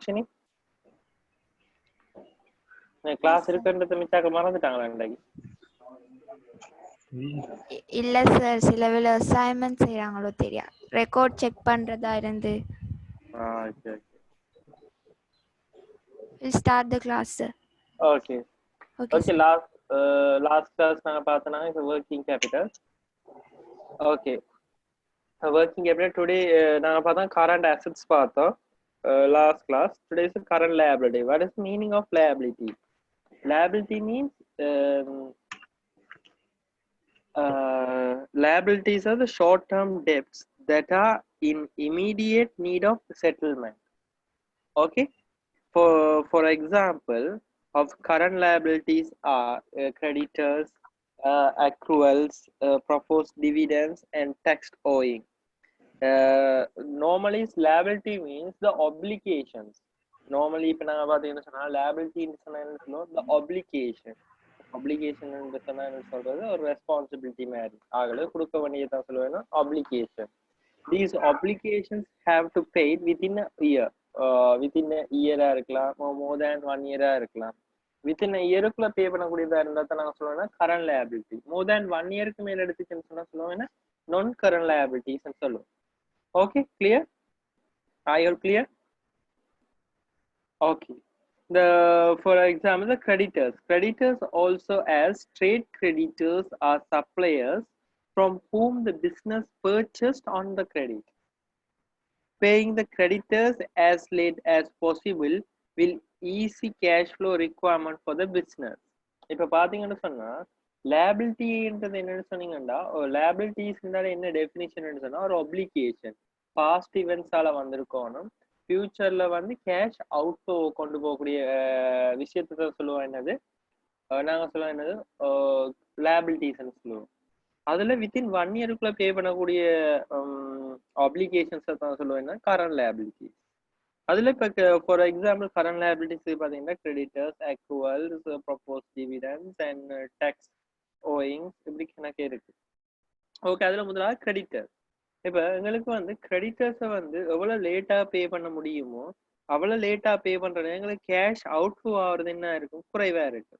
Shini? Class இருக்குன்றது மிச்சாக்க மறந்துட்டாங்களா இன்னைக்கு? இல்ல சார், சில வேளை அசைன்மெண்ட் செய்றாங்களோ தெரியா, ரெக்கார்ட் செக் பண்றதா இருந்து. Okay. We'll start the class, sir. Okay. Okay, Okay, last class நாங்க பார்த்தனா is working capital. Okay. Working capital today நாங்க பார்த்தா current assets பார்த்தோம். Last class. Today is current liability. What is the meaning of liability? Liability means liabilities are the short-term debts that are in immediate need of settlement. Okay. For example, of current liabilities are creditors, accruals, proposed dividends, and tax owing. Normally, liability means the obligations. Normally, if you have liability, the obligation. Obligation or responsibility obligation. These obligations have to pay within a year. Within a year or more than 1 year. Within a year pay current liability. More than 1 year non-current liabilities. Okay, clear? Are you all clear? Okay. For example, the creditors. Creditors also as trade creditors are suppliers from whom the business purchased on the credit. Paying the creditors as late as possible will easy cash flow requirement for the business. இப்போ பாத்தீங்கன்னு சொன்னா liabilityன்றது என்னன்னு சொன்னீங்கன்னா liabilities என்ன definition சொன்னா ஒரு obligation past events ஆல வந்திருக்கணும் ஃபியூச்சர்ல வந்து கேஷ் அவுட்ஃப்ளோ கொண்டு போகக்கூடிய விஷயத்தை சொல்லுவோம் என்னது நாங்க சொல்லுவோம் என்னது liabilitiesன்னு சொல்லுவோம் அதுல வித்தின் 1 இயருக்குள்ள பே பண்ணக்கூடிய obligations தான் சொல்லுவேன்னா current liabilities. அதுல இப்ப ஃபார் எக்ஸாம்பிள் current liabilities பாத்தீங்கன்னா creditors, accruals, proposed dividends and tax owings இப்படி கணக்கே இருக்கு. ஓகே, அதுல முதல்ல creditors. இப்ப எங்களுக்கு வந்து கிரெடிட்டர்ஸை வந்து எவ்வளவு லேட்டா பே பண்ண முடியுமோ அவ்வளவு லேட்டா பே பண்றது எங்களுக்கு கேஷ் அவுட்ஃப்ளோ ஆகுறது என்ன இருக்கும், குறைவா இருக்கு.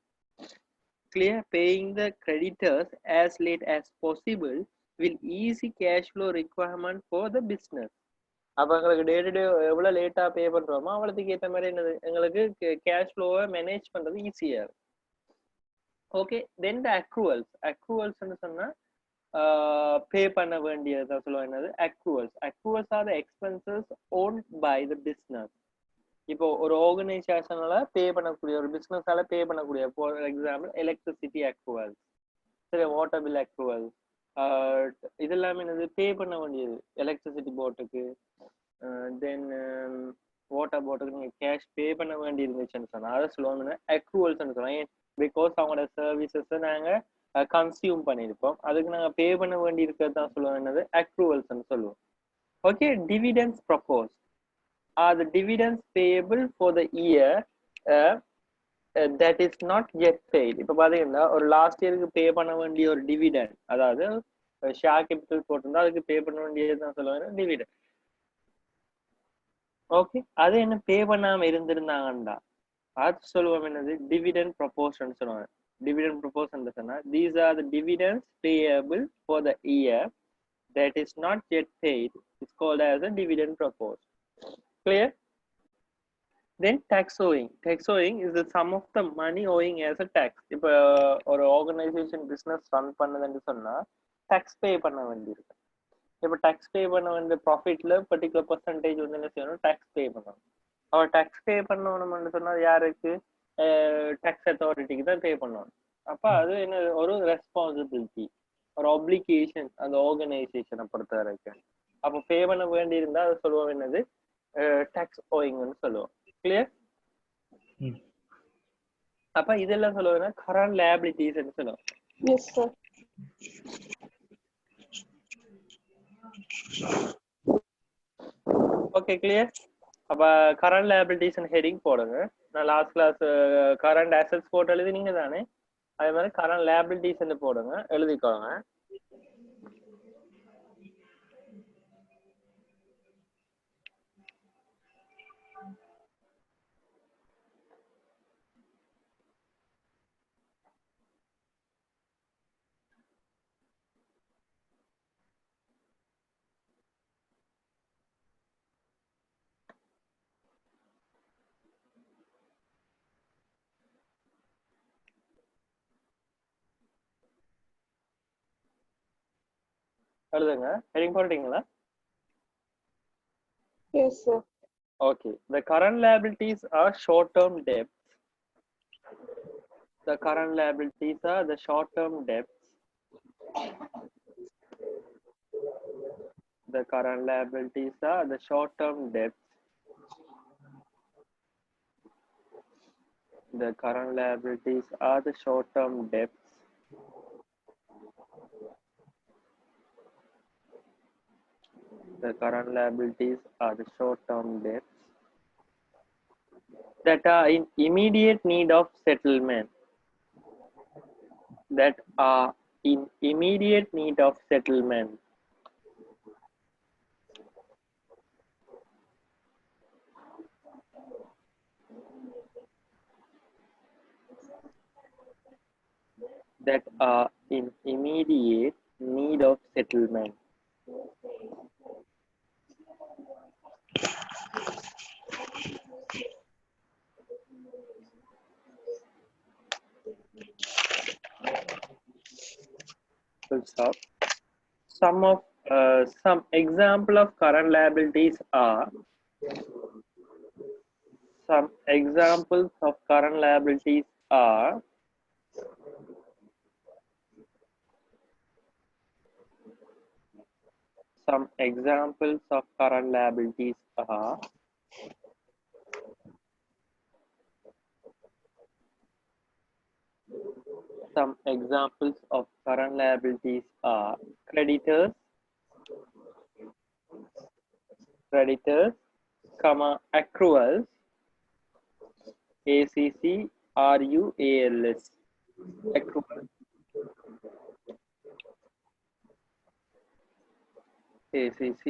Clear? Paying the creditors as late as possible will easy cash flow requirement for the business. அப்ப எங்களுக்கு டே டு டே எவ்வளவு லேட்டா பே பண்றோமோ அவ்வளவுக்கு ஏற்ற மாதிரி என்னது எங்களுக்கு கேஷ் ஃப்ளோவை மேனேஜ் பண்றது ஈஸியா இருக்கும். ஓகே, தென் த அக்ரூவல்ஸ்ன்னு சொன்னா பே பண்ண வேண்டியதை சொல்லுவாங்க என்னது accruals are the expenses owned by the business. இப்போ ஒரு ஆர்கனைசேஷனால பே பண்ணக்கூடிய ஒரு பிசினஸால பே பண்ணக்கூடிய ஃபார் எக்ஸாம்பிள் எலக்ட்ரிசிட்டி அக்ரூவல்ஸ், சரி வாட்டர் பில் அக்ரூவல்ஸ், இது எல்லாமே என்னது பே பண்ண வேண்டியது எலக்ட்ரிசிட்டி போர்ட்டுக்கு தென் வாட்டர் போர்ட்டுக்கு நீங்க கேஷ் பே பண்ண வேண்டி இருந்துச்சுன்னு சொன்னா அதை சொல்லுவாங்கன்னா அக்ரூவல்ஸ்ன்னு சொல்லுவாங்க. பிகாஸ் அவங்களோட சர்வீசஸை நாங்க கன்சியூம் பண்ணியிருப்போம், அதுக்கு நாங்க பே பண்ண வேண்டி இருக்கிறது தான் சொல்லுவோம் என்னது அக்ரூவல்ஸ்ன்னு சொல்லுவோம். Okay, dividends propose are the dividends payable for the year that is not yet paid. இப்போ பாத்தீங்கன்னா ஒரு லாஸ்ட் இயருக்கு பே பண்ண வேண்டிய ஒரு டிவிடெண்ட், அதாவது ஷேர் கேபிட்டல் போட்டிருந்தா அதுக்கு பே பண்ண வேண்டியது தான் சொல்லுவாங்க டிவிடெண்ட். ஓகே, அது என்ன பே பண்ணாம இருந்திருந்தாங்கண்டா அது சொல்லுவோம் என்னது டிவிடெண்ட் ப்ரொபோஷன் சொல்லுவாங்க. டிவிடெண்ட் ப்ரொபோஷன் சொன்னா these are the dividends payable for the year that is not yet paid. It's called as a dividend proposed. Clear? Then tax owing. Tax owing is the sum of the money owing as a tax. இப்போ ஒரு organisation business run பண்ணதுன்னு சொன்னா tax பே பண்ண வேண்டியிருக்கு. இப்போ tax பே பண்ண வேண்டிய ப்ராஃபிட்ல particular percentage வந்து என்ன செய்யணும், டாக்ஸ் பே பண்ணணும். அவர் டாக்ஸ் பே பண்ணணும்னு சொன்னா யாருக்கு, டாக்ஸ் அத்தாரிட்டிக்கு தான் பே பண்ணணும். அப்ப அது என்ன ஒரு ரெஸ்பான்சிபிலிட்டி, ஒரு ஆப்ளிகேஷன் அந்த ஆர்கனைசேஷனை பொறுத்த வரைக்கும். அப்போ பே பண்ண வேண்டி இருந்தா அது சொல்லுவோம் என்னது டாக்ஸ் ஓயிங்னு சொல்லுவோம். கிளியர்? அப்ப இதெல்லாம் சொல்லுவாங்கன்னா கரண்ட் லைபிலிட்டிஸ் ன்னு சொல்லுவோம். Yes sir. Okay, clear? அப்ப கரண்ட் லைபிலிட்டிஸ் ஹெடிங் போடுங்க. நான் லாஸ்ட் கிளாஸ் கரண்ட் அசெட்ஸ் போட்டு எழுதினீங்க தானே, அதே மாதிரி கரண்ட் லைபிலிட்டிஸ் போடுங்க, எழுதிக்கோங்க. எழுதுங்க. ஹெடிங் போட்டீங்களா? Yes, sir. Okay. The current liabilities are short-term debts. The current liabilities are the short-term debts. The current liabilities are the short-term debts. The current liabilities are the short-term debts. The current liabilities are the short-term debts that are in immediate need of settlement. That are in immediate need of settlement. That are in immediate need of settlement. Full stop. Some example of current liabilities are some examples of current liabilities are some examples of current liabilities are some examples of current liabilities are creditors, comma, accruals, ACC, RUALS, accruals, ACC,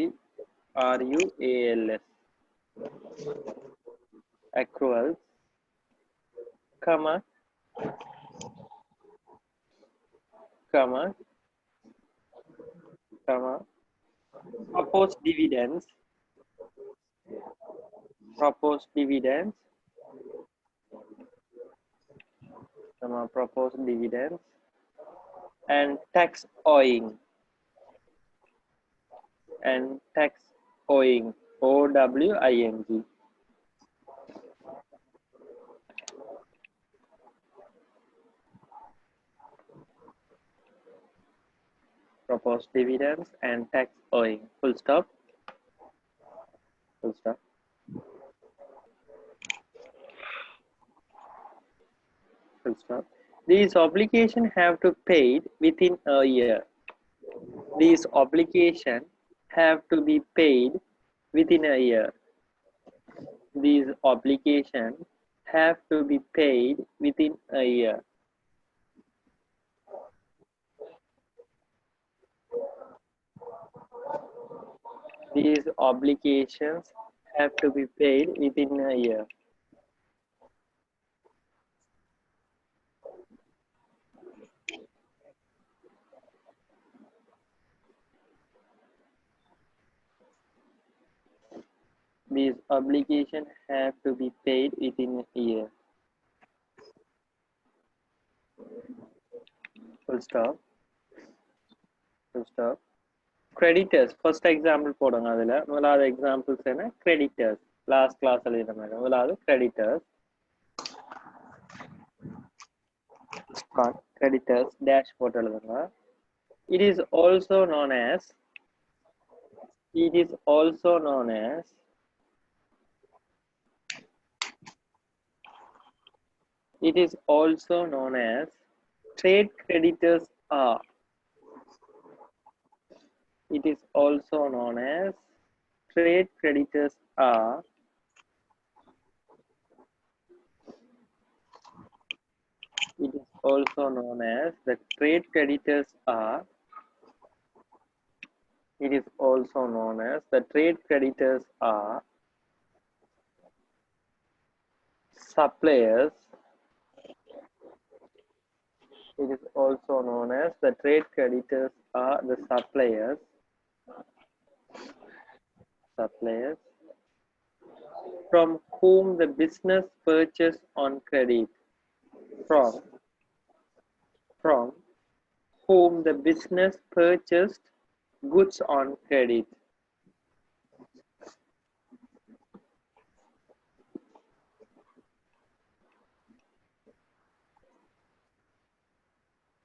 RUALS, accruals, comma, proposed dividends, and tax owing, OWING. Proposed dividends and tax owing. Full stop. Full stop. Full stop. These obligations have to be paid within a year. These obligations have to be paid within a year. These obligations have to be paid within a year. These obligations have to be paid within a year. These obligations have to be paid within a year. Full stop. Full stop. Creditors. First example போடுங்க அதுல முதலாவது examples என்ன creditors. Last class எழுதின மாதிரி முதலாவது creditors. Creditors dash போட்டு எழுதுங்க. It is also known as trade creditors are. It is also known as trade creditors are. It is also known as the trade creditors are. It is also known as the trade creditors are suppliers. It is also known as the trade creditors are the suppliers. From whom the business purchased on credit. From whom the business purchased goods on credit.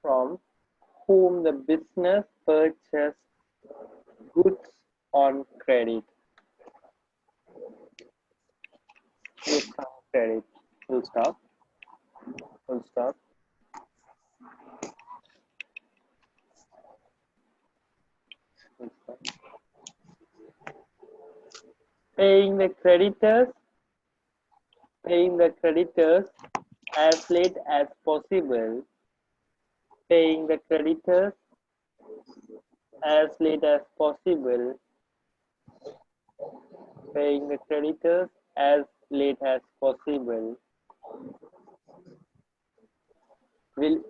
From whom the business purchased goods on credit. Goods on credit. Full stop. Full stop. Full stop. Paying the creditors as late as possible. Paying the creditors as late as possible. Paying the creditors as late as possible will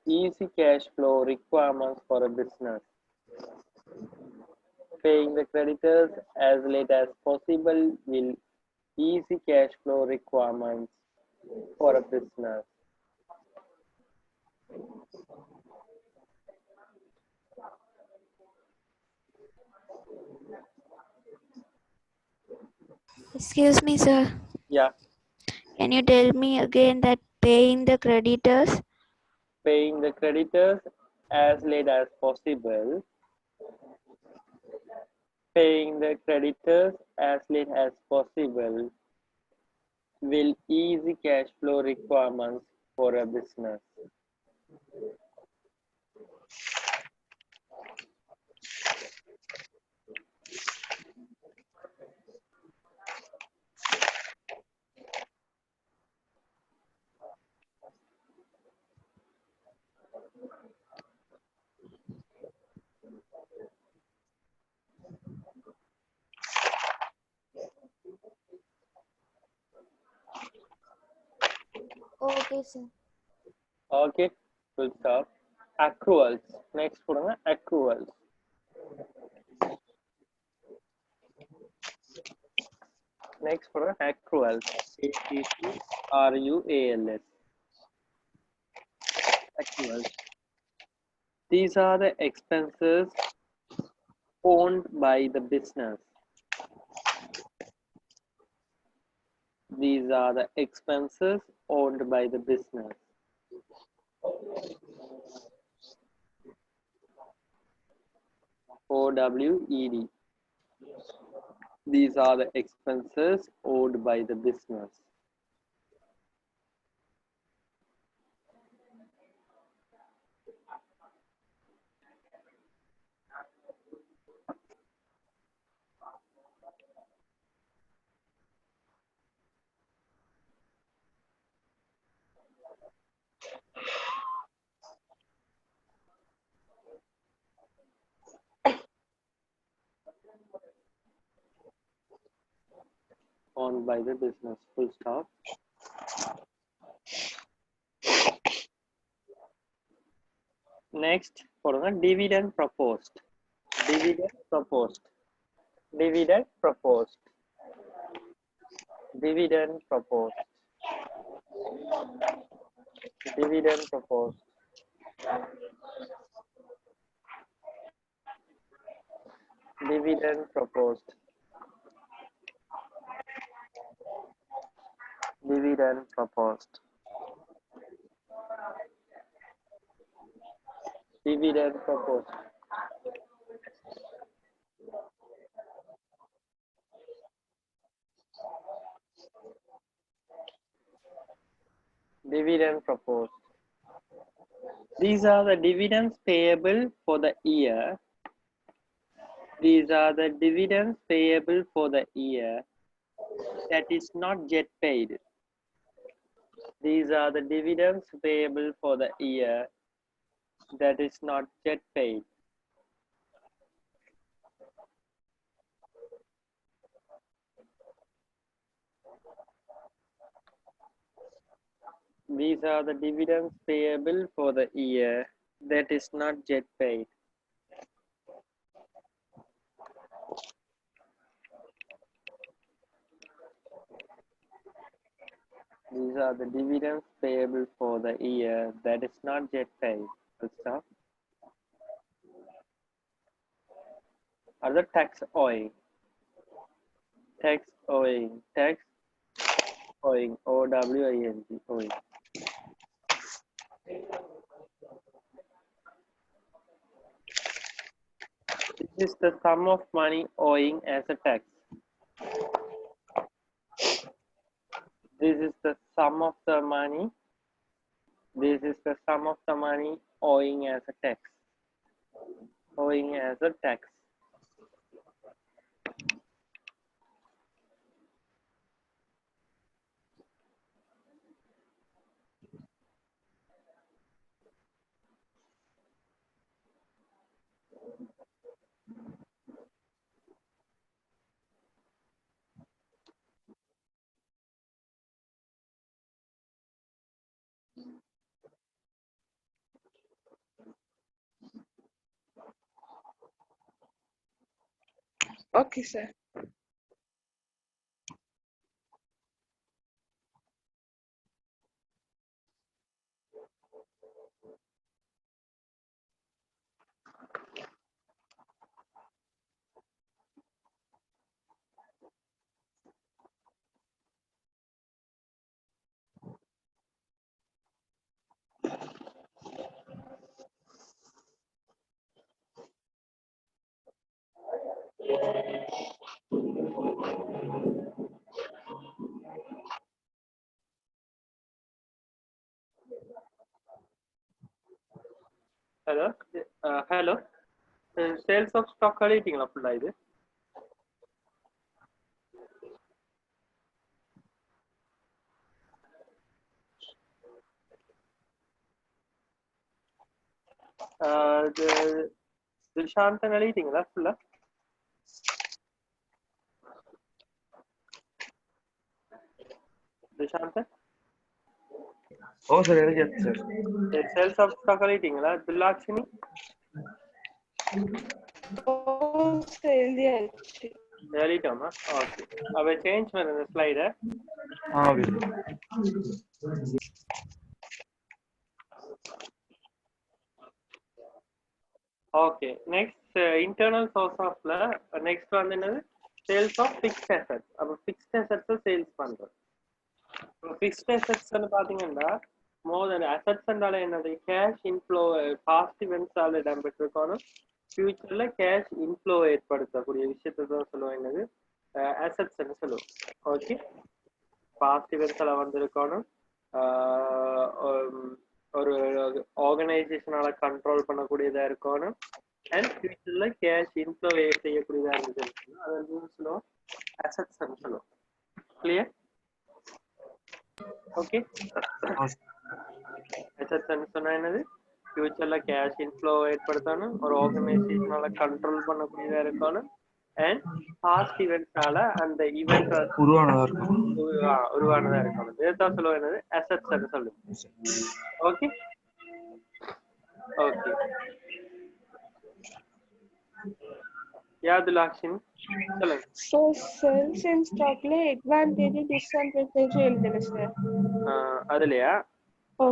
easy cash flow requirements for a business. Paying the creditors as late as possible will easy cash flow requirements for a business. Excuse me, sir. Yeah. Can you tell me again that paying the creditors? Paying the creditors as late as possible. Paying the creditors as late as possible will easy cash flow requirements for a business. Okay, sir. Okay, full stop. Accruals. Next போடுங்க accruals. Next போடுங்க accruals. ACCRUALS. Accruals. These are the expenses owned by the business. These are the expenses owned by the business. OWED. These are the expenses owed by the business. Owned by the business. Full stop. Next, போடுங்க dividend proposed. Dividend proposed. Dividend proposed. Dividend proposed. Dividend proposed. Dividend proposed. Dividend proposed. Dividend proposed. Dividend proposed. These are the dividends payable for the year. These are the dividends payable for the year that is not yet paid. These are the dividends payable for the year that is not yet paid. These are the dividends payable for the year that is not yet paid. These are the dividends payable for the year that is not yet paid. Full stop. Other tax owing. Tax owing. Tax owing. O-W-I-N-G. Owing. This is the sum of money owing as a tax. This is the sum of the money. This is the sum of the money owing as a tax. Owing as a tax. Okay, sir. Hello. Hello. Sales of stock கழிட்டீங்களா ஃபுல்லா இது? துஷாந்தன் எழுதிட்டீங்களா ஃபுல்லா? துஷாந்தன்? ஓ sir எழுதியாச்சு sir. Sales of stock எழுதிட்டீங்களா? துலாக்ஷினி? எழுதியாச்சு. எழுதிட்டோமா? Okay. அப்ப சேஞ்ச் பண்ணுங்க ஸ்லைட. Okay sir. Okay. Next internal source ஆஃப்ல நெக்ஸ்ட் வந்து என்னது? Sales of fixed assets. அப்ப ஃபிக்ஸ்ட் அசெட்ஸ் சேல்ஸ் பண்றோம். ஃபிக்ஸ்ட் அசெட்ஸ் பாத்தீங்கன்னா மோர் தென் அசெட்ஸ் என்றால என்னது? கேஷ் இன்ஃப்ளோ பாஸ்ட் இவெண்ட்ஸால இடம்பெற்றிருக்கணும். ஃபியூச்சர்ல கேஷ் இன்ஃப்ளோ ஏற்படுத்தக்கூடிய விஷயத்தை தான் சொல்லுவோம் என்னது? அசெட்ஸ் சொல்லுவோம். ஓகே. பாஸ்ட் இவெண்ட்ஸ்ல வந்திருக்கணும். ஒரு ஆர்கனைசேஷனால கண்ட்ரோல் பண்ணக்கூடியதா இருக்கணும். அண்ட் ஃபியூச்சர்ல கேஷ் இன்ஃப்ளோ செய்யக்கூடியதா இருந்தது. அதை சொல்லுவோம் அசெட்ஸ் சொல்லுவோம். கிளியர்? ஓகே. அசெட்ஸ் சொன்னா என்னது? ஃபியூச்சர்ல கேஷ் இன்ஃப்ளோ ஏற்படுத்தணும், ஒரு ஆர்கனைசேஷனால கண்ட்ரோல் பண்ணக்கூடியதா இருக்கணும், அண்ட் பாஸ்ட் ஈவெண்ட்ஸால அந்த ஈவெண்ட் உருவானதா இருக்கும். உருவானதா இருக்கணும். இதுதான் சொல்லுவோம் என்னது? அசெட்ஸ் சொல்லுவோம். ஓகே. ஓகே. யாதுலாக்ஷினி சொல்லுங்க. So sales and stockல advantage disadvantage எழுதல சார். அதுலயா? ஓ.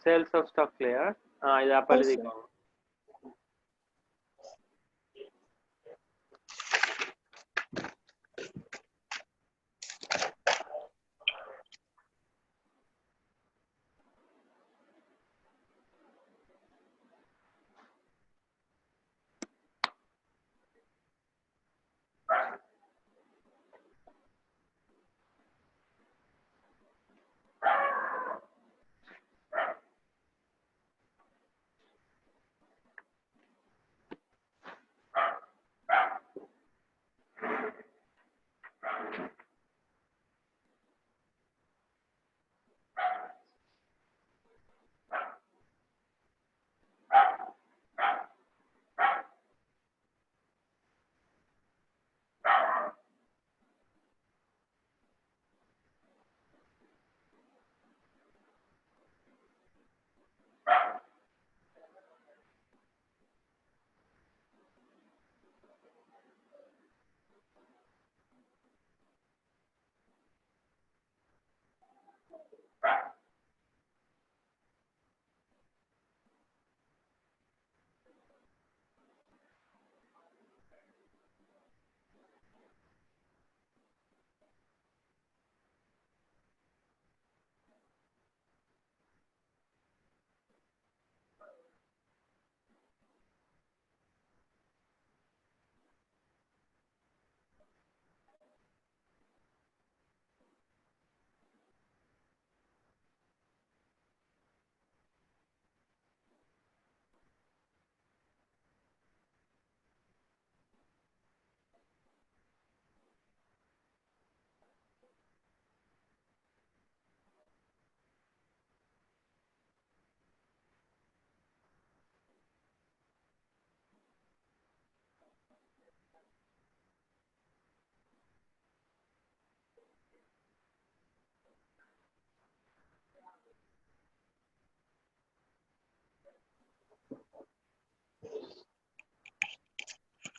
சேல்ஸ் ஆஃப் ஸ்டாக்லயா? இது அப்ப எழுதிக்கோங்க.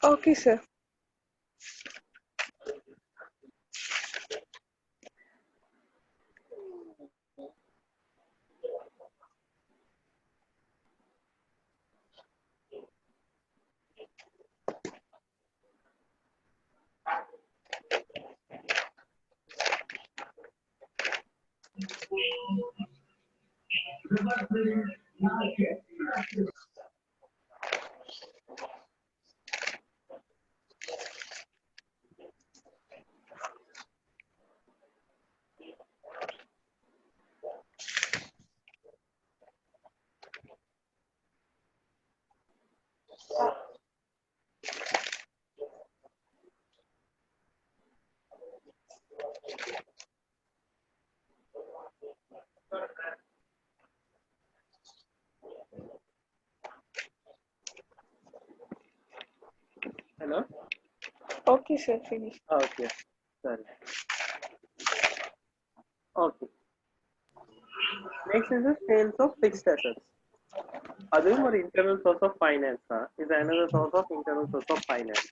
Okay, sir. Hello? Okay, sir. Finish. Okay. Sorry. Okay. Next is the sales of fixed assets. அதுவும் ஒரு internal source of finance is another source of internal source of finance.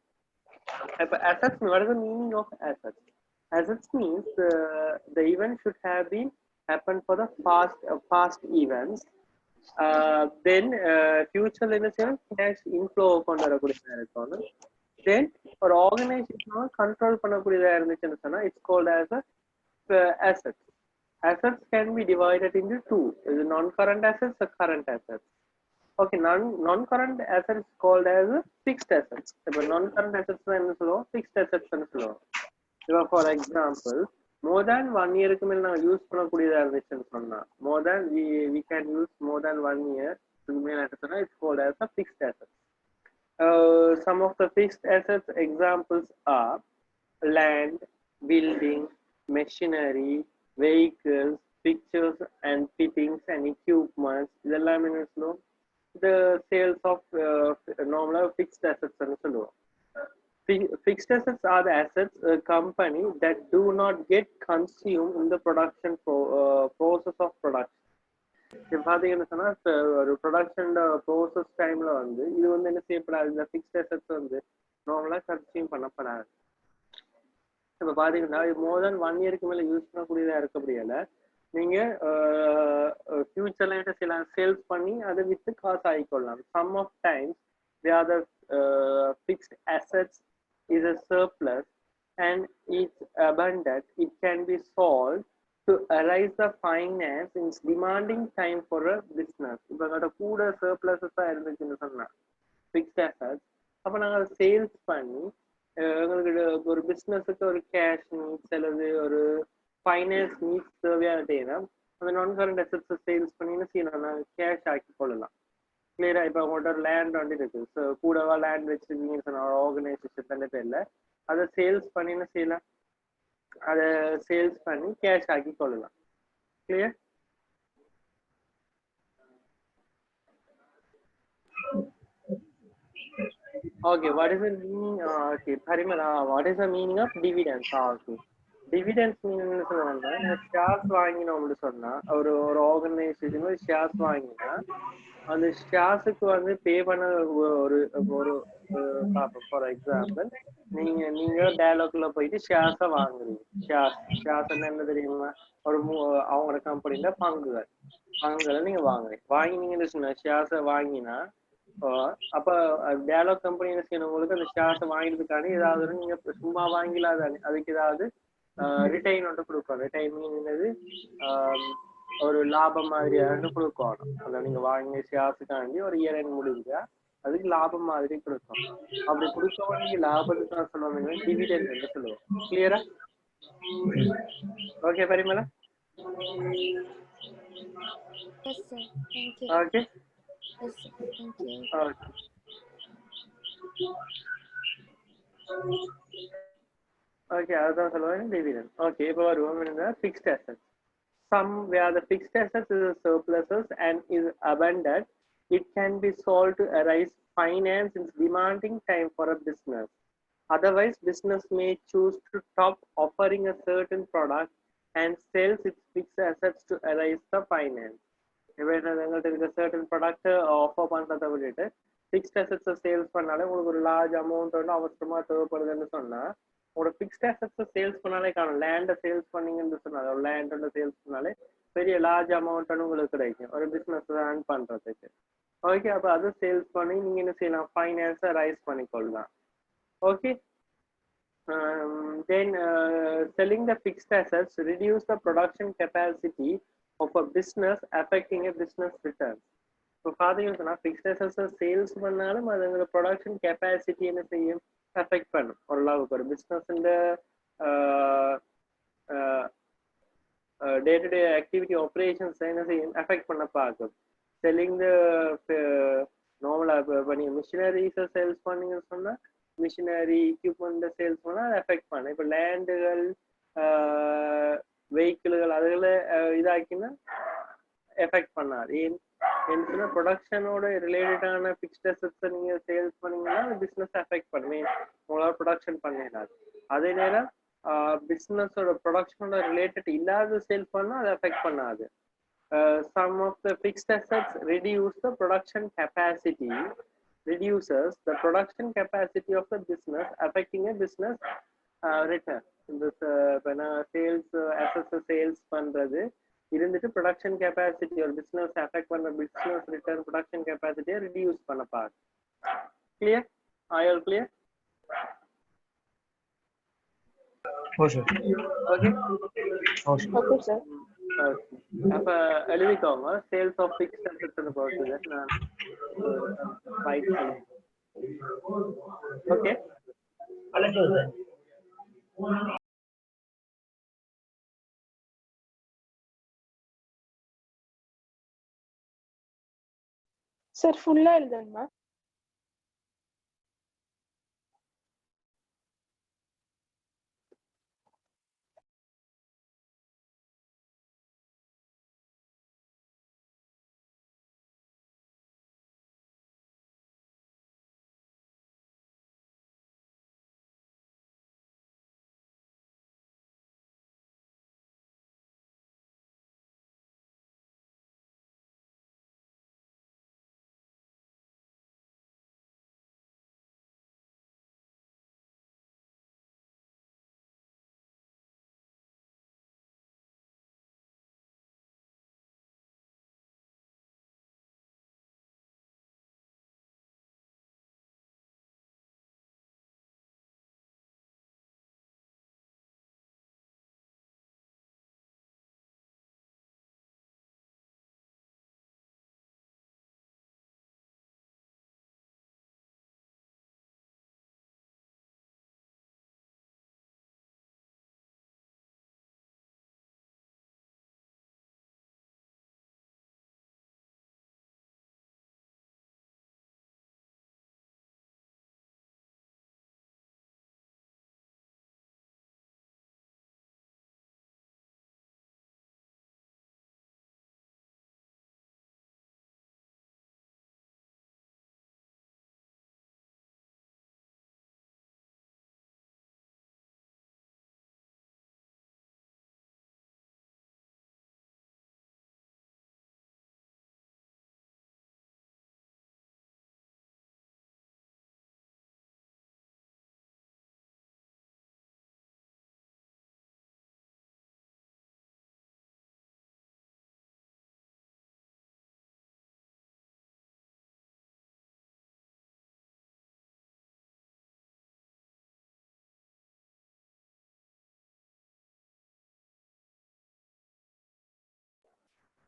Assets, what is the meaning of assets? Assets means the event should have been happened for the past events. Then future cash inflow கொண்டு வரக்கூடியதா இருக்கணும். Then ஒரு organization control பண்ணக்கூடியதா இருந்துச்சுன்னு சொன்னா it's called as a assets. Assets can be divided into two: non-current assets or current assets. Okay, non-current assets called as fixed assets. But non-current assets என்ன சொல்லுவோம், fixed assets ன்னு சொல்லுவோம். For example, more than 1 yearக்கு மேல நான் use பண்ணக்கூடியதா இருந்துச்சுன்னு சொன்னா, more than we can use more than 1 year க்கு மேல எடுத்தோம்னா it's called as a fixed asset. Some of the fixed assets examples are land, building, machinery, vehicles, fixtures and fittings and equipments. இதெல்லாம் என்ன சொல்லுவோம், the sales of normal fixed assets ன்னு சொல்லுவோம். Fixed assets are the assets a company that do not get consumed in the production process of production. இப்போ பார்த்தீங்கன்னு சொன்னா ஒரு production process டைம்ல வந்து இது வந்து என்ன செய்யப்படாது, இந்த ஃபிக்ஸ்ட் அசெட்ஸ் வந்து நார்மலா கன்சியூம் பண்ணப்படாது. இப்போ பார்த்தீங்கன்னா மோர் தென் 1 இயருக்கு மேலே யூஸ் பண்ணக்கூடியதா இருக்க முடியல, நீங்க ஃபியூச்சர்ல என்ன செய்யலாம், சேல்ஸ் பண்ணி அதை வித்து காசு ஆகிக்கொள்ளலாம். Some of times the fixed assets is a surplus and it's abundant. It can be sold to arise the finance in demanding time for a business. இப்போ அதோட கூட சர்ப்ளஸஸாக இருந்துச்சுன்னு சொன்னா ஃபிக்ஸ்ட் அசட்ஸ், அப்போ நாங்கள் அதை சேல்ஸ் பண்ணி எங்களுக்கு ஒரு பிஸ்னஸுக்கு ஒரு கேஷ் நீட்ஸ் அல்லது ஒரு ஃபைனான்ஸ் நீட்ஸ் தேவையான அந்த நான் கரண்ட் அசட்ஸை சேல்ஸ் பண்ணி என்ன செய்யணும், நாங்கள் கேஷ் ஆக்கி கொள்ளலாம். கிளியரா? இப்போ உங்கள்கிட்ட ஒரு லேண்ட் வந்து இருக்கு, ஸோ கூடவா லேண்ட் வச்சிருக்கீங்கன்னு சொன்ன ஒரு ஆர்கனைசேஷன் தண்ணி பேர்ல அதை சேல்ஸ் பண்ணி என்ன செய்யலாம், அதை சேல்ஸ் பண்ணி கேஷ் ஆக்கி கொள்ளலாம். Clear? Okay, what is the meaning? Okay, Parimala, what is the meaning of dividends? Okay, dividends meaning சொல்லுவாங்க, ஷேர்ஸ் வாங்கினோம்னு சொன்னா ஒரு ஆர்கனைசேஷன் ஷேர்ஸ் வாங்கினா அந்த ஷேர்ஸுக்கு வந்து பே பண்ண ஒரு ஒரு பார்ப்போம். ஃபார் எக்ஸாம்பிள், நீங்க டயலாக்ல போயிட்டு ஷேர்ஸை வாங்குறீங்க. ஷேர்ஸ் என்ன தெரியுமா, ஒரு அவங்களோட கம்பெனில பங்குகளை நீங்க வாங்கினீங்கன்னு சொன்னா ஷேர்ஸை வாங்கினா, அப்ப டயலாக் கம்பெனி என்ன செய்யணும், உங்களுக்கு அந்த ஷேர்ஸை வாங்கினதுக்கான ஏதாவது நீங்க சும்மா வாங்கிலாதானே, அதுக்கு ஏதாவது ரிட்டைன் வந்து கொடுக்கணும். ரிட்டைன் மீனிங்கிறது ஒரு லாபம் மாதிரியான கொடுக்கணும். அதை நீங்க வாங்கின ஷேர்ஸுக்காண்டி ஒரு இயர் எண்ட் முடிஞ்சா அதுக்கு லாபம் மாதிரி கொடுக்கும். அப்படி கொடுக்க வேண்டிய லாபத்துக்கு நான் சொல்லுவாங்க டிவிடெண்ட் என்று சொல்லுவோம். கிளியரா? Okay Parimala? Yes, sir. Thank you. Okay. Yes, sir. Thank you. Okay, அதுதான் சொல்லுவாங்க டிவிடெண்ட். ஓகே, இப்போ வருவோம் fixed assets. Some where the fixed assets is a surpluses and is abundant, it can be sold to arise finance in demanding time for a business. Otherwise, business may choose to stop offering a certain product and sells its fixed assets to arise the finance. When a certain product offer பண்றதை விட்டுட்டு fixed அசெட்ஸை sales பண்ணாலே உங்களுக்கு ஒரு large amount வந்து அவசரமா தேவைப்படுதுன்னு சொன்னா உங்களோட fixed அசெட்ஸை sales பண்ணாலே காணும். லேண்டை சேல்ஸ் பண்ணீங்கன்னு சொன்னாலே லேண்டோட சேல்ஸ் பண்ணாலே பெரிய லார்ஜ் அமௌண்ட் வந்து உங்களுக்கு கிடைக்கும் ஒரு பிஸ்னஸ் ரன் பண்றதுக்கு. ஓகே, அப்போ அதை சேல்ஸ் பண்ணி நீங்க என்ன செய்யலாம், ஃபைனான்ஸை ரைஸ் பண்ணிக்கொள்ளலாம். Okay, then selling the fixed assets reduce the production capacity of a business affecting a business return. இப்போ பார்த்தீங்கன்னா ஃபிக்ஸ்ட் அசெட்ஸை சேல்ஸ் பண்ணாலும் அது உங்களோட ப்ரொடக்ஷன் கெப்பாசிட்டி என்ன செய்யும், அஃபெக்ட் பண்ணும் ஓரளவுக்கு. ஒரு பிஸ்னஸுன்ற day to day activity operations என்ன செய்யும், அஃபெக்ட் பண்ண பார்க்கும். செல்லிங் த நார்மலாக இப்போ நீங்கள் மிஷினரிஸை சேல்ஸ் பண்ணீங்கன்னு சொன்னால் மிஷினரி எக்யூப்மெண்ட்டை சேல்ஸ் பண்ணால் அதை அஃபெக்ட் பண்ணும். இப்போ லேண்டுகள் வெஹிக்கிள்கள் அதுகளை இதாக்கினா எஃபெக்ட் பண்ணாது. ஏன்னு சொன்னால் ப்ரொடக்ஷனோட ரிலேட்டடான ஃபிக்ஸ்ட் அசெட்ஸை நீங்கள் சேல்ஸ் பண்ணீங்கன்னா அந்த பிஸ்னஸ் அஃபெக்ட் பண்ணுவேன், உங்களால் ப்ரொடக்ஷன் பண்ணிடாது. அதே நேரம் பிஸ்னஸோட ப்ரொடக்ஷனோட ரிலேட்டட் இல்லாத சேல்ஸ் பண்ணால் அதை அஃபெக்ட் பண்ணாது. Some of the fixed assets reduces the production capacity of the business, affecting a business return. This sales assets sales பண்றது இருந்துட்டு ப்ரொடக்ஷன் கெப்பாசிட்டி ஒரு பிசினஸ் அஃபெக்ட் பண்ண பிசினஸ் ரிட்டர்ன் ப்ரொடக்ஷன் கெப்பாசிட்டியை ரிடியூஸ் பண்ண பாரு. Clear? All clear? Okay okay okay sir. அப்ப எழுதிக்கோங்க, sales of fixed assets பொறுத்து நான் ரைட் பண்ணி. ஓகே, சார் ஃபுல்லா எழுதணுமா?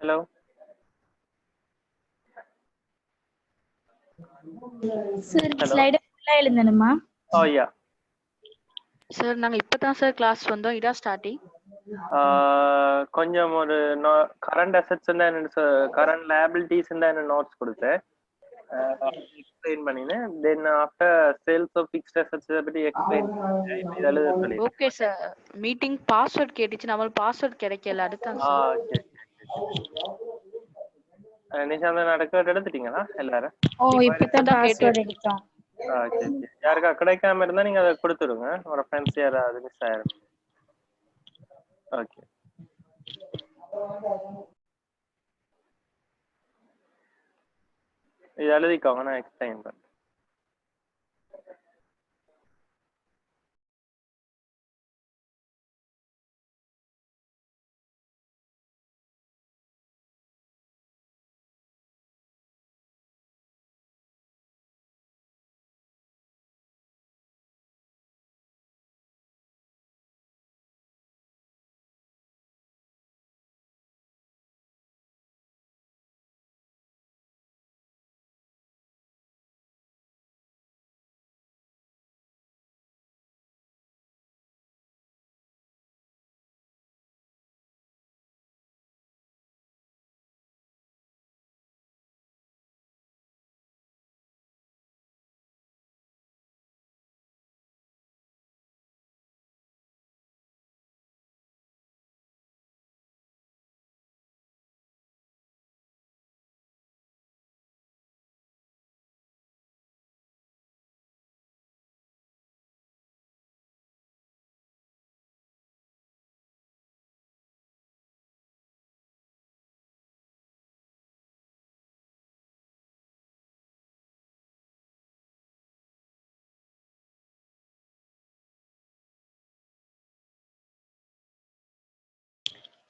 ஹலோ சார் ஸ்லைட ஃபுல்லா எழுதணுமா? ஓ யா சார் நாங்க இப்பதான் சார் கிளாஸ் வந்தோம், இதான் ஸ்டார்டிங். கொஞ்சம் ஒரு கரண்ட் அசெட்ஸ் இருந்தா என்ன, கரண்ட் லைபிலிட்டிஸ் இருந்தா என்ன நோட்ஸ் கொடுத்தேன், எக்ஸ்பிளைன் பண்ணினேன். Then after sales of fixed assets பத்தி எக்ஸ்பிளைன் பண்ணி. ஓகே சார், மீட்டிங் பாஸ்வேர்ட் கேட்டுச்சு, நம்மளுக்கு பாஸ்வேர்ட் கிடைக்கல, அதுதான் சார். ஓகே நிஷாந்த் நடக்க எடுத்துட்டீங்களா எல்லாரும்? ஓ இப்பதான் பாஸ்வேர்ட் எடுத்தோம். சரி சரி, யாருக்கா கிடைக்காம இருந்தா நீங்க அதை கொடுத்துடுங்க, ஒரு ஃப்ரெண்ட்ஸ் யாராவது மிஸ் ஆயிரும். ஓகே இது எழுதிக்கோங்க, நான் எக்ஸ்பிளைன் பண்றேன்.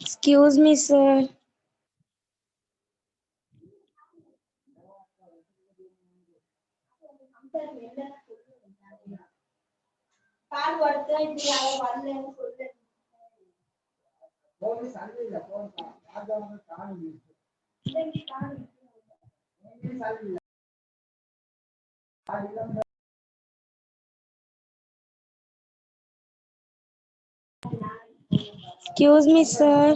Excuse me, sir. Excuse me, sir.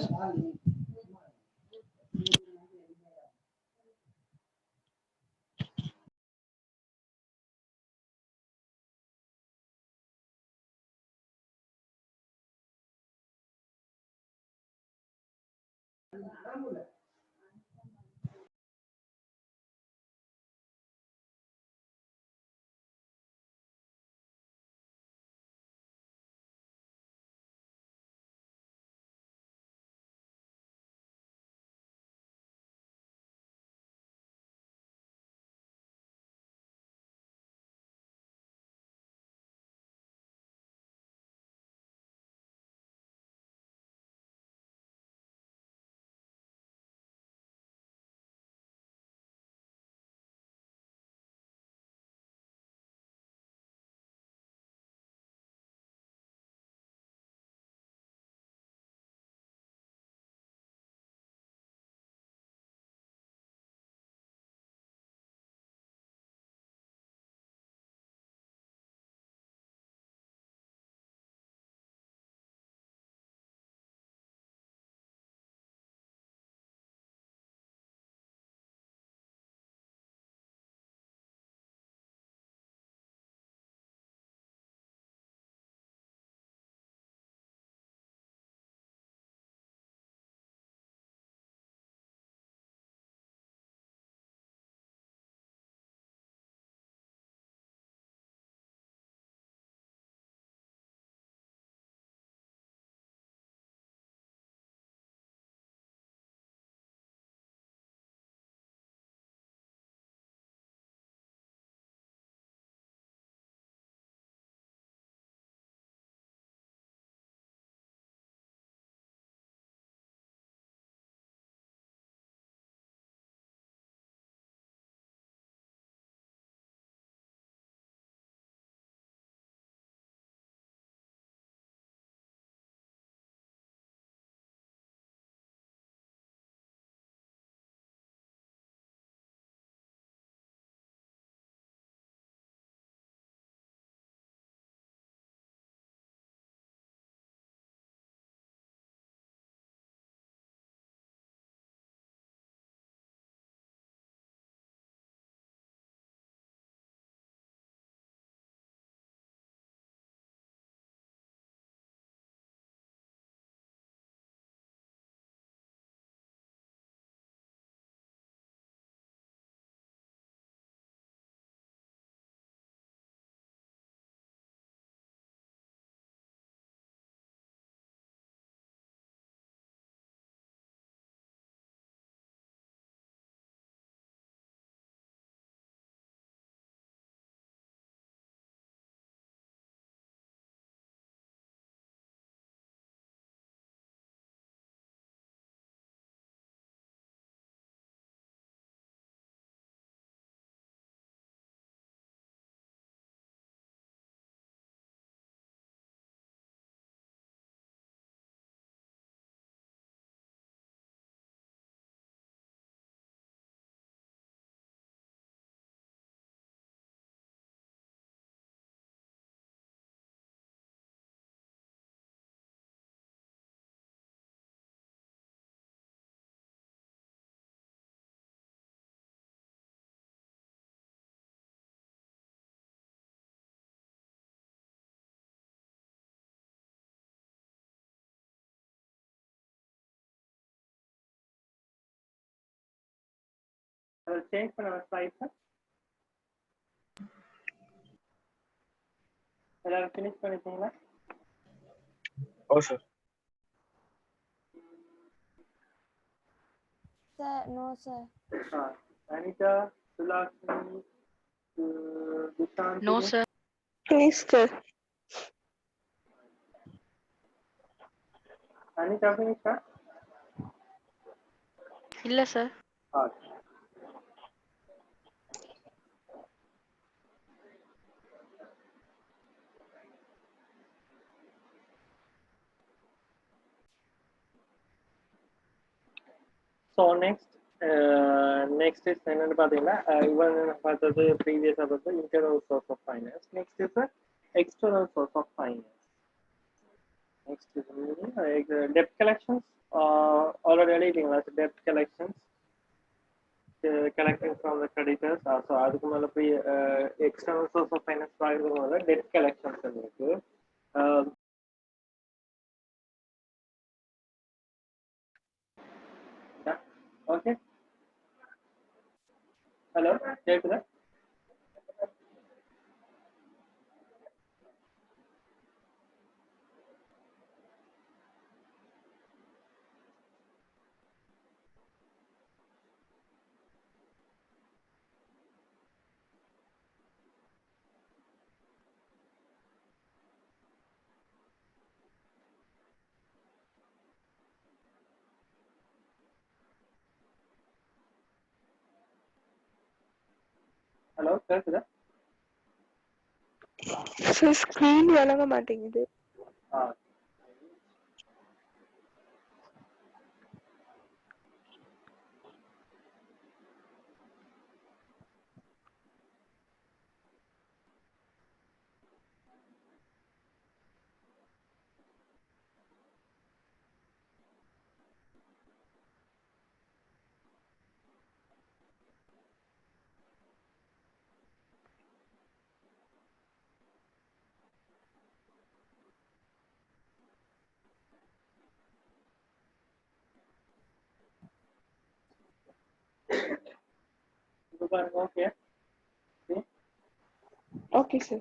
அதை சேஞ்ச் பண்ண ஸ்லைட்ஸ் எல்லாரும் ஃபினிஷ் பண்ணிட்டீங்களா? Oh, sir. Sir, no sir. Anita, Sulakshmi, Dushanti. No sir. Yes, sir. Anita finished? இல்ல சார். So next is என்னன்னு பாத்தீங்கன்னா இவன் பார்த்தது ப்ரீவியஸா பார்த்தது internal source of finance. Next is the external source of finance. Next is debt collections. Already எழுதிட்டீங்களா? Debt collections, collecting from the creditors. So அதுக்கு மேல போய் external source of finance பார்க்கறதுனால debt collections இருக்கு. Okay. Hello, கேக்குதா? Hello கேக்குதா? Sir, screen விளங்க மாட்டேங்குது. Okay. Okay, sir.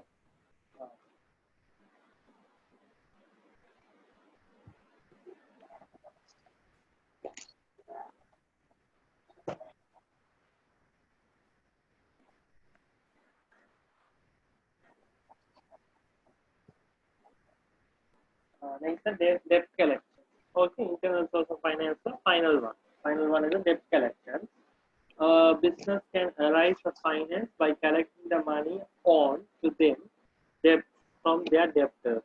Next is debt collection. Okay, internal source of finance, final one. Final one is the debt collection. Business can arise the finance by collecting the money on to them debt from their debtors.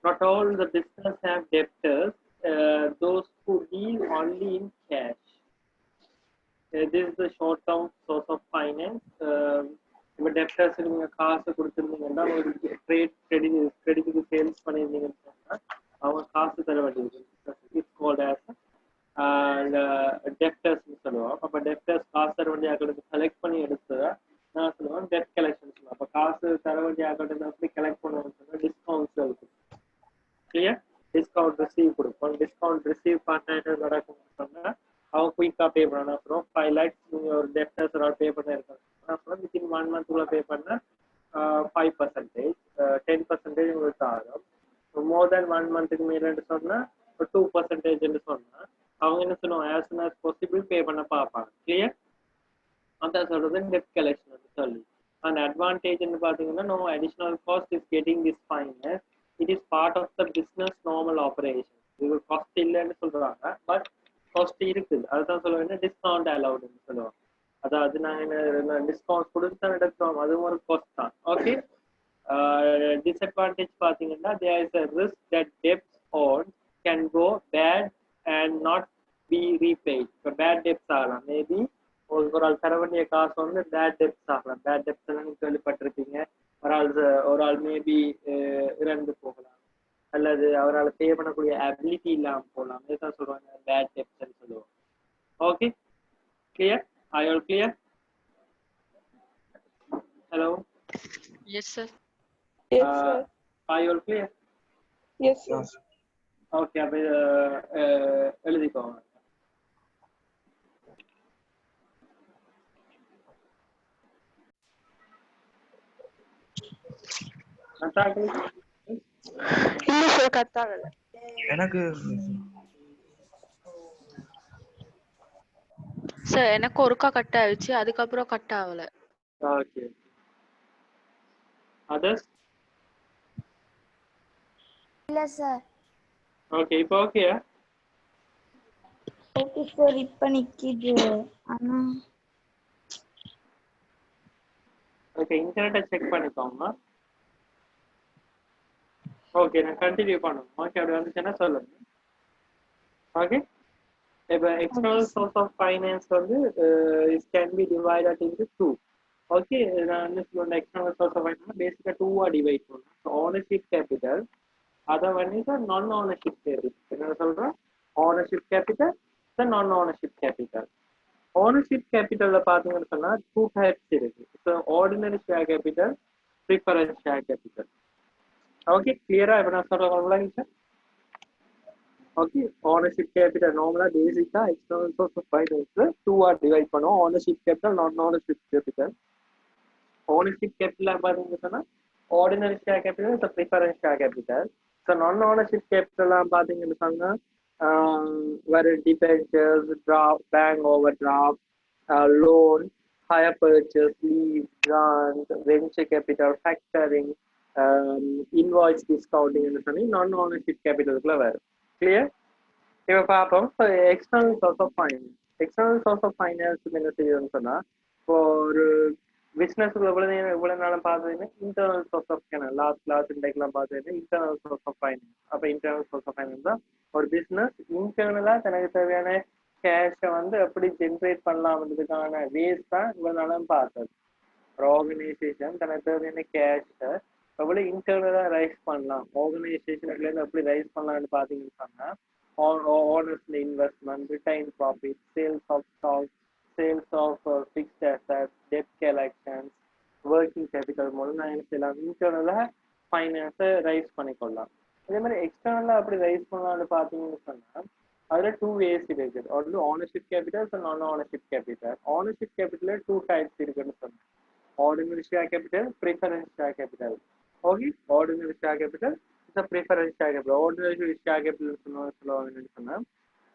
Not all the business have debtors. Those who deal only in cash. This is the short-term source of finance. இப்போ debtors நீங்க காசு கொடுத்துருந்தீங்கன்னா ஒரு கிரெடிட்டுக்கு sales பண்ணியிருந்தீங்கன்னு சொன்னா அவங்க காசு தர வேண்டியது it's called as டெப்டர்ஸ்னு சொல்லுவோம். அப்போ டெப்டர்ஸ் காசு தர வேண்டிய ஆக்களுக்கு கலெக்ட் பண்ணி எடுத்ததா நான் சொல்லுவேன் டெப்ட் கலெக்ஷன் சொல்லுவேன். அப்போ காசு தர வேண்டிய ஆக்கள் எப்படி கலெக்ட் பண்ணுவோம்னு சொன்னா டிஸ்கவுண்ட்ஸ் இருக்கும். கிளியர்? டிஸ்கவுண்ட் ரிசீவ் கொடுப்போம். டிஸ்கவுண்ட் ரிசீவ் பண்ண என்ன நடக்கும்னு சொன்னா அவங்க குயிக்கா பே பண்ணணும். அப்புறம் 5 lakhs நீங்க ஒரு டெப்டர்ஸ் ஒரு பே பண்ண இருக்காங்க அப்புறம் வித்தின் 1 month உள்ள பே பண்ண 5%, 10% உங்களுக்கு ஆகும். மோர் தென் 1 monthக்கு மேலன்னு சொன்னா 2% சொன்னா அவங்க என்ன சொல்லுவாங்க as soon as possible பே பண்ண பார்ப்பாங்க. கிளியர்? அதான் சொல்றது டெப்ட் கலெக்ஷன் சொல்லி. அந்த அட்வான்டேஜ் பாத்தீங்கன்னா no additional cost is getting this finance. It is part of the business normal operation. இது காஸ்ட் இல்லைன்னு சொல்றாங்க பட் காஸ்ட் இருக்குது. அதுதான் சொல்லுவாங்க டிஸ்கவுண்ட் அலவுடுன்னு சொல்லுவாங்க. அதாவது நாங்க டிஸ்கவுண்ட் கொடுத்து தான் எடுக்கிறோம், அதுவும் ஒரு காஸ்ட் தான். ஓகே. டிஸ்அட்வான்டேஜ் பாத்தீங்கன்னா there is a risk that debts on can go bad and not be repaid. இப்போ பேட் டெப்ஸ் ஆகலாம். மேபி ஒரு ஆள் தர வேண்டிய காசு வந்து பேட் டெப்ஸ் ஆகலாம். பேட் டெப்ஸ் எல்லாம் கேள்விப்பட்டிருப்பீங்க. ஒரு ஆள் மேபி இறந்து போகலாம் அல்லது அவரால் பே பண்ணக்கூடிய அபிலிட்டி இல்லாம போகலாம். இதுதான் சொல்லுவாங்க பேட் டெப்ஸ்ன்னு சொல்லுவோம். Okay, clear? Are you all clear? Hello? Yes, sir. Yes, sir. Are you all clear? Yes, sir. Okay, அப்ப எழுதிக்கோங்க. இல்ல சார் கட் ஆகல. எனக்கு சார் எனக்கு ஒருக்கா கட் ஆயிடுச்சு, அதுக்கப்புறம் கட் ஆகல. ஓகே அதர்ஸ் இல்ல சார். ஓகே இப்போ ஓகேயா? ஓகே சார் இப்ப நிக்குது. ஆனா ஓகே இன்டர்நெட்டை செக் பண்ணிக்கோங்க. ஓகே நான் கண்டினியூ பண்ணுவோம். ஓகே அப்படி வந்துச்சுன்னா சொல்லுங்க. ஓகே இப்போ எக்ஸ்டர்னல் சோர்ஸ் ஆஃப் ஃபைனான்ஸ் வந்து it can be divided into two. Okay நான் வந்து சொல்லுவேன் எக்ஸ்டர்னல் சோர்ஸ் ஆஃப் ஃபைனான்ஸ் பேசிக்காக டூவாக டிவைட் பண்ணுவோம். ஸோ ஓனர்ஷிப் கேபிட்டல் அதை வந்து நான் ஓனர்ஷிப் கேபிட்டல் என்ன சொல்கிறேன் ownership capital non ownership capital. Ownership கேபிட்டலில் பார்த்தீங்கன்னு சொன்னால் டூ டைப்ஸ் இருக்கு. So ordinary share capital preference share capital. Okay கிளியரா இப்போ நான் சொல்கிறேன் சார். ஓகே ஓனர்ஷிப் கேபிட்டல் நார்மலாக பேசிக்காக எக்ஸ்டர்னல் சோர்ஸ் ஆஃப் ஃபைனான்ஸில் டூவாக டிவைட் பண்ணுவோம். Ownership capital non ownership capital. Ownership capital பார்த்தீங்கன்னு சொன்னால் ஆர்டினரி ஷேர் கேபிட்டல் இப்போ ப்ரிஃபரன்ஸ் ஷேர் கேபிட்டல். ஸோ நான் ஓனர்ஷிப் கேபிட்டல்லாம் பார்த்தீங்கன்னு சொன்னால் வேறு debentures draft bank over draft loan hire purchase lease grant venture capital factoring invoice discounting ன்னு சொல்லி நான் ஓனர்ஷிப் கேபிட்டலுக்குள்ள வரும். கிளியர்? இப்போ பார்ப்போம். இப்போ external source of finance external source of finance என்ன செய்யுதுன்னு சொன்னால் இப்போ ஒரு பிஸ்னஸுக்கு இவ்வளோ நாளும் பார்த்ததுன்னா internal source of finance last class இன்டெக்லாம் பார்த்ததுன்னா இன்டர்னல் சோர்ஸ் ஆஃப் ஃபைனான்ஸ். அப்போ இன்டர்னல் சோர்ஸ் ஆஃப் ஃபைனான்ஸ் தான் ஒரு பிஸ்னஸ் இன்டர்னலாக தனக்கு தேவையான கேஷை வந்து எப்படி ஜென்ரேட் பண்ணலாம்ன்றதுக்கான வேஸ் தான் இவ்வளோ நாளும் பார்த்தது. ஒரு ஆர்கனைசேஷன் தனக்கு தேவையான கேஷை எவ்வளோ இன்டர்னலாக ரைஸ் பண்ணலாம், ஆர்கனைசேஷனுக்குலேருந்து எப்படி ரைஸ் பண்ணலாம்னு பார்த்தீங்கன்னு சொன்னால் owners investment, retained profit, sales of stock, sales of fixed assets, debt collections, working capital மூலம் நான் என்ன செய்யலாம் இன்டர்னலாக ஃபைனான்ஸை ரைஸ் பண்ணிக்கொள்ளலாம். அதே மாதிரி எக்ஸ்டர்னலாக அப்படி ரைஸ் பண்ணலாம்னு பார்த்தீங்கன்னு சொன்னால் அதில் டூ வேஸ் இருக்குது. ஒன்று ownership capital non ownership capital. Ownership கேபிட்டலில் டூ டைப்ஸ் இருக்குன்னு சொன்னேன். Ordinary share capital preference share capital. Okay ordinary share capital preference share capital. Ordinary share capital சொல்லுவாங்கன்னு சொன்னேன்.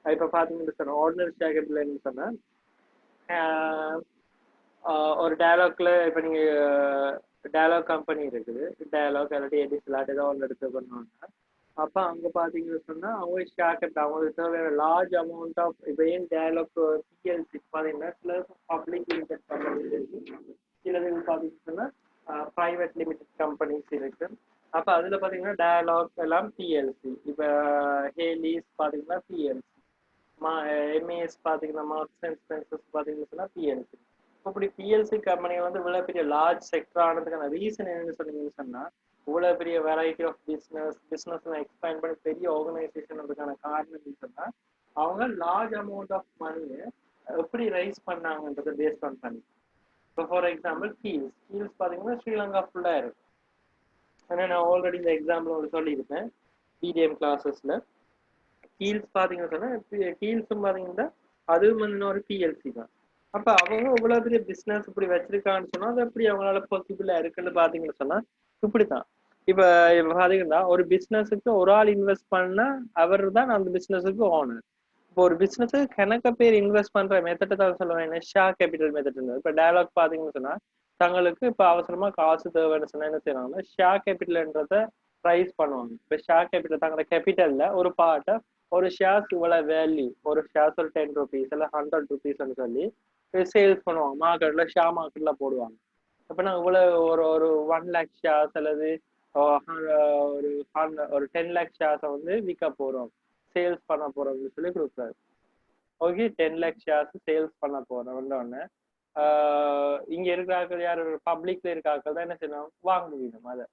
இப்போ பார்த்தீங்கன்னு சொன்னேன் ஆர்டினரி ஷேர் கேபிட்டல் என்னன்னு சொன்னேன் ஒரு டயலாக்ல இப்போ நீங்கள் டயலாக் கம்பெனி இருக்குது, டயலாக் இல்லாட்டி எடிஸ்லாட் ஏதோ ஒன்று எடுத்துக்கணும்னா அப்போ அங்கே பார்த்தீங்கன்னு சொன்னால் அவங்க ஷேர் கேபிட்டல் அவங்களுக்கு தேவையான லார்ஜ் அமௌண்ட் ஆஃப் இப்போ ஏன் டயலாக் பிஎல்சி பார்த்தீங்கன்னா சில பப்ளிக் லிமிடெட் கம்பெனிஸ் இருக்கு, சிலது பார்த்தீங்கன்னு சொன்னால் ப்ரைவேட் லிமிடெட் கம்பெனிஸ் இருக்கு. அப்போ அதில் பார்த்தீங்கன்னா டயலாக் எல்லாம் பிஎல்சி. இப்போ ஹேலிஸ் பார்த்தீங்கன்னா பிஎல்சி, எம்ஏஎஸ் பார்த்தீங்கன்னா மார்க்ஸ் அண்ட் ஸ்பென்சர்ஸ் பார்த்தீங்கன்னு சொன்னால் பிஎல்சி. இப்படி பிஎல்சி கம்பெனி வந்து இவ்வளோ பெரிய லார்ஜ் செக்டர் ஆனதுக்கான ரீசன் என்னன்னு சொன்னீங்கன்னு சொன்னால் இவ்வளோ பெரிய வெரைட்டி ஆஃப் பிஸ்னஸ் எக்ஸ்பேண்ட் பண்ணி பெரிய ஆர்கனைசேஷன் அதுக்கான காரணம் சொன்னால் அவங்க லார்ஜ் அமௌண்ட் ஆஃப் மணியை எப்படி ரைஸ் பண்ணாங்கன்றதை பேஸ் பண்ணி. இப்போ ஃபார் எக்ஸாம்பிள் கீல்ஸ் பார்த்தீங்கன்னா ஸ்ரீலங்கா ஃபுல்லாக இருக்கு. ஏன்னா நான் ஆல்ரெடி இந்த எக்ஸாம்பிள் ஒன்று சொல்லியிருப்பேன் பிடிஎம் கிளாஸஸில். கீல்ஸ் பார்த்தீங்கன்னு சொன்னால் கீல்ஸும் பார்த்தீங்கன்னா அதுவும் வந்து ஒரு பிஎல்சி தான். அப்போ அவங்க இவ்வளோ பெரிய பிஸ்னஸ் இப்படி வச்சிருக்கான்னு சொன்னால் அது எப்படி அவங்களால பாசிபிளாக இருக்குன்னு பார்த்தீங்கன்னு சொன்னால் இப்படி தான். இப்போ பார்த்தீங்கன்னா ஒரு பிஸ்னஸுக்கு ஒரு ஆள் இன்வெஸ்ட் பண்ணால் அவர் தான் அந்த பிஸ்னஸுக்கு ஓனர். இப்போ ஒரு பிஸ்னஸுக்கு கணக்க பேர் இன்வெஸ்ட் பண்ணுற மெத்தட்டை தான் சொல்லுவேன் ஷேர் கேபிட்டல் மெத்தட். இப்போ டயலாக் பார்த்தீங்கன்னு சொன்னால் தங்களுக்கு இப்போ அவசரமாக காசு தேவைன்னு சொன்னால் என்ன செய்யறாங்கன்னா ஷேர் கேபிட்டல்ன்றதை ரைஸ் பண்ணுவாங்க. இப்போ ஷேர் கேபிட்டல் தங்களோட கேபிட்டலில் ஒரு பார்ட்டை ஒரு ஷேர்ஸ் இவ்வளோ வேல்யூ, ஒரு ஷேர்ஸ் ஒரு 10 rupees இல்லை 100 rupeesன்னு சொல்லி சேல்ஸ் பண்ணுவாங்க. மார்க்கெட்ல ஷேர் மார்க்கெட்ல போடுவாங்க. அப்போ நாங்கள் இவ்வளோ ஒரு 1 lakh ஷேர்ஸ் அல்லது ஒரு 10 lakh ஷேர்ஸை வந்து விற்க போகிறோம், சேல்ஸ் பண்ண போகிறோம்னு சொல்லி கொடுக்குறாரு. ஓகே 10 lakh ஷேர்ஸ் சேல்ஸ் பண்ண போகிறோம் வந்தோடனே இங்கே இருக்கிறார்கள் யார் பப்ளிக்ல இருக்காக்கள் தான் என்ன செய்யணும் வாங்க முடியும் அதை.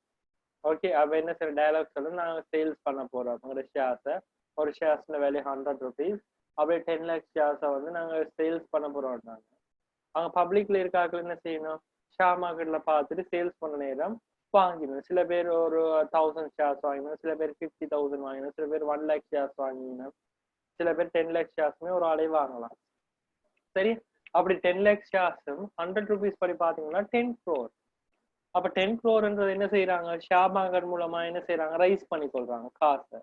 ஓகே அப்போ என்ன செய்யணும் டயலாக் சொல்லணும் நாங்கள் சேல்ஸ் பண்ண போகிறோம் உங்களோட ஷேர்ஸை. ஒரு ஷேர்ஸ்ல வேல்யூ 100 rupees. அப்படியே 10 lakh ஷேர்ஸை வந்து நாங்கள் சேல்ஸ் பண்ண போகிறோம்னாங்க. அவங்க பப்ளிக்ல இருக்காக்கள் என்ன செய்யணும் ஷேர் மார்க்கெட்ல பார்த்துட்டு சேல்ஸ் பண்ண நேரம் வாங்கிடணும். சில பேர் ஒரு 1000 ஷேர்ஸ் வாங்கினோம், சில பேர் 50,000 வாங்கினோம், சில பேர் 1 lakh ஷேர்ஸ் வாங்கினோம், சில பேர் 10 lakh ஷேர்ஸுமே ஒரு ஆளே வாங்கலாம். சரி அப்படி 10 lakh ஷேர்ஸும் 100 rupees படி பார்த்தீங்கன்னா 10 crore. அப்ப 10 crore என்ன செய்யறாங்க, ஷேர் மார்க்கெட் மூலமா என்ன செய்யறாங்க, ரைஸ் பண்ணி கொள்றாங்க காசை.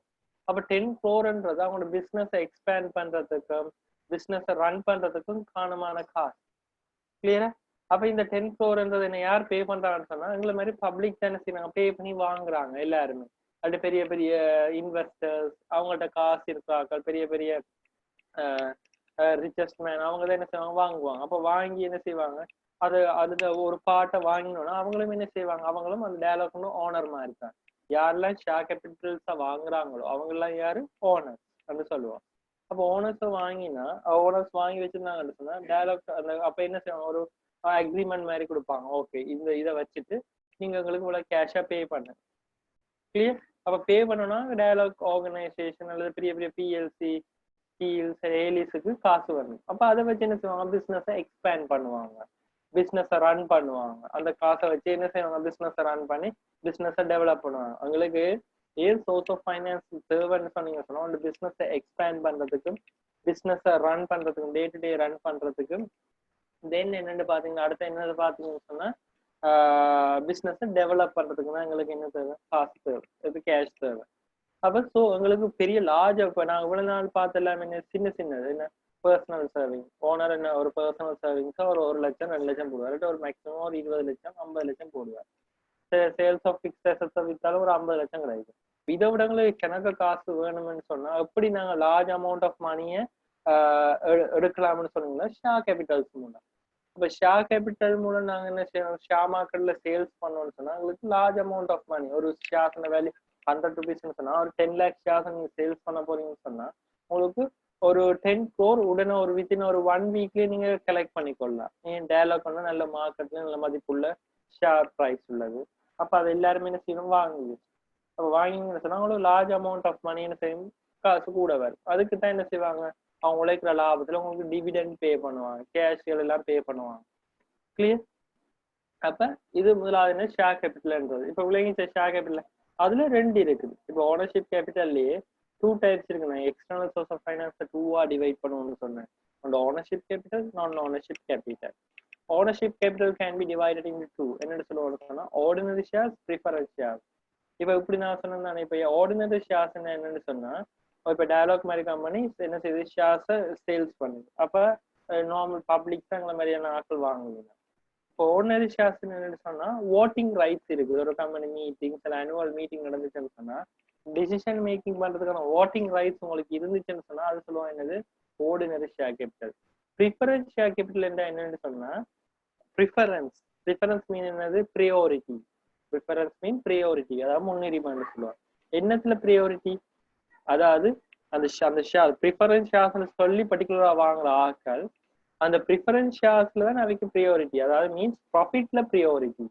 அப்ப 10 crore அவங்களோட பிசினஸ் எக்ஸ்பேண்ட் பண்றதுக்கும் பிசினஸ் ரன் பண்றதுக்கும் காரணமான காசு. கிளியரா? அப்ப இந்த 10 crore என்ன யார் பே பண்றாங்கன்னு சொன்னா எங்களை மாதிரி பப்ளிக் தானே செய்யறாங்க, பே பண்ணி வாங்குறாங்க எல்லாருமே. அது பெரிய பெரிய இன்வெஸ்டர்ஸ், அவங்கள்ட்ட காசு இருக்காக்கள், பெரிய பெரிய ரிச்சஸ்ட் மேன், அவங்க தான் என்ன செய்வாங்க, வாங்குவாங்க. அப்ப வாங்கி என்ன செய்வாங்க, அதுல ஒரு பார்ட்டை வாங்கினோம்னா அவங்களும் என்ன செய்வாங்க, அவங்களும் அந்த டயலாக்னு ஓனர் மாதிரி இருக்காங்க. யாரெல்லாம் ஷேர் கேபிட்டல்ஸா வாங்குறாங்களோ அவங்க எல்லாம் யாரு, ஓனர்ஸ் அப்படின்னு சொல்லுவோம். அப்போ ஓனர்ஸ் வாங்கினா ஓனர்ஸ் வாங்கி வச்சிருந்தாங்கன்னு சொன்னா டயலாக் அந்த அப்ப என்ன செய்வாங்க, ஒரு அக்ரிமெண்ட் மாதிரி கொடுப்பாங்க. ஓகே, இதை வச்சுட்டு நீங்க உங்களுக்கு இவ்வளவு கேஷா பே பண்ண. கிளியர்? அப்ப பே பண்ணோம்னா டயலாக் ஆர்கனைசேஷன் அல்லது பெரிய பெரிய பிஎல்சி ஏலிஸுக்கு காசு வரணும். அப்ப அதை வச்சு என்ன செய்வாங்க, பிசினஸை எக்ஸ்பேண்ட் பண்ணுவாங்க, பிசினஸை ரன் பண்ணுவாங்க. அந்த காசை வச்சு என்ன செய்வாங்க, பிசினஸை ரன் பண்ணி பிசினஸை டெவலப் பண்ணுவாங்க. உங்களுக்கு ஏன் சோர்ஸ் ஆஃப் ஃபைனான்ஸ் தேவைன்னு சொன்னீங்க சொன்னா அந்த பிசினஸை எக்ஸ்பேண்ட் பண்றதுக்கும் பிசினஸை ரன் பண்றதுக்கும் டே டு டே ரன் பண்றதுக்கும் தென் என்னன்னு பாத்தீங்கன்னா அடுத்த என்னது பாத்தீங்கன்னு சொன்னா பிசினஸை டெவலப் பண்றதுக்கு தான் எங்களுக்கு என்ன தேவை, காசு தேவை, இது கேஷ் தேவை. அப்ப ஸோ எங்களுக்கு பெரிய லார்ஜ் இப்போ நாங்கள் இவ்வளவு நாள் பார்த்து எல்லாமே என்ன சின்ன சின்னது என்ன பர்சனல் சேவிங், ஓனர் என்ன ஒரு பர்சனல் சேவிங்ஸா ஒரு 1 லட்சம் 2 லட்சம் போடுவார், ஒரு மேக்ஸிமம் ஒரு 20 லட்சம் 50 லட்சம் போடுவார். சேல்ஸ் ஆஃப் ஃபிக்ஸ்ட் அசெட்ஸை வித்தாலும் ஒரு 50 லட்சம் கிடைக்கும். இதை விட எங்களுக்கு கணக்கு காசு வேணும்னு சொன்னா எப்படி நாங்கள் லார்ஜ் அமௌண்ட் ஆஃப் மணியை எடுக்கலாம்னு சொன்னீங்கன்னா ஷேர் கேபிட்டல்ஸ் மூலம். இப்போ ஷேர் கேபிட்டல் மூலம் நாங்கள் என்ன செய்யணும், ஷேர் மார்க்கெட்ல சேல்ஸ் பண்ணோம்னு சொன்னா எங்களுக்கு லார்ஜ் அமௌண்ட் ஆஃப் மணி, ஒரு ஷேர்ஸ் வேல்யூ 100 rupeesன்னு சொன்னா ஒரு 10 lakh ஷேர்ஸ் நீங்க சேல்ஸ் பண்ண போறீங்கன்னு சொன்னா உங்களுக்கு ஒரு 10 crore உடனே ஒரு வித்தின் ஒரு 1 வீக்லயே நீங்க கலெக்ட் பண்ணிக்கொள்ளலாம். ஏன் டயலாக் பண்ணா நல்ல மார்க்கெட்ல நல்ல மதிப்புள்ள ஷேர் ப்ரைஸ் உள்ளது. அப்ப அது எல்லாருமே என்ன செய்யணும், வாங்குது. அப்ப வாங்கிங்கன்னு சொன்னா உங்களுக்கு லார்ஜ் அமௌண்ட் ஆஃப் மணி என்ன செய்யும், காசு கூட வரும். அதுக்கு தான் என்ன செய்வாங்க, அவங்க உழைக்கிற லாபத்துல உங்களுக்கு டிவிடெண்ட் பே பண்ணுவாங்க, கேஷ்கள் எல்லாம் பே பண்ணுவாங்க. கிளியர்? அப்ப இது முதலாவது ஷேர் கேபிட்டல்ன்றது. இப்ப உலகின் ஷேர் கேபிட்டல் அதுல 2 இருக்குது. இப்போ ஓனர்ஷிப் கேபிட்டல்லையே 2 டைப்ஸ் இருக்கு. நான் எக்ஸ்டர்னல் சோர்ஸ் ஆஃப் ஃபைனான்ஸ் 2ஆ டிவைட் பண்ணுவோம்னு சொன்னேன். அந்த ownership capital, non ownership capital. Ownership capital can be divided into 2. என்னன்னு சொல்லுவோம்னு சொன்னா ஆர்டினரி ஷேர்ஸ், ப்ரிஃபரன்ஸ் ஷேர்ஸ். இப்போ இப்படி நான் சொன்னேன், இப்போ ஆர்டினரி ஷேர்ஸ் என்னன்னு சொன்னா இப்போ டயலாக் மாதிரி கம்பெனி என்ன செய்யுது, ஷேர்ஸை சேல்ஸ் பண்ணுது. அப்ப நார்மல் பப்ளிக் தான் எங்களை மாதிரியான ஆட்கள் வாங்குவீங்க. இப்போ ஆர்டினரி ஷேர்ஸ் என்னன்னு சொன்னா ஓட்டிங் ரைட்ஸ் இருக்குது. ஒரு கம்பெனி மீட்டிங் சில ஆனுவல் மீட்டிங் நடந்துச்சுன்னு சொன்னா டிசிஷன் மேக்கிங் பண்றதுக்கான ஓட்டிங் ரைட்ஸ் உங்களுக்கு இருந்துச்சுன்னு சொன்னா அது சொல்லுவாங்க என்னது, ordinary share capital. Preference share capital என்னன்னு சொன்னா ப்ரிஃபரன்ஸ் மீன் என்னது, ப்ரியாரிட்டி. ப்ரிஃபரன்ஸ் மீன் ப்ரியாரிட்டி, அதாவது முன்னுரிமைன்னு சொல்லுவாங்க. என்னத்துல ப்ரியாரிட்டி, அதாவது அந்த ஷேர் ப்ரிஃபரன்ஸ் ஷேர்ஸ் சொல்லி பர்டிகுலரா வாங்குற ஆட்கள் அந்த ப்ரிஃபரன்ஸ் ஷேர்ஸ்ல தான் அவைக்கு ப்ரியாரிட்டி, அதாவது மீன்ஸ் ப்ராஃபிட்ல ப்ரியாரிட்டி.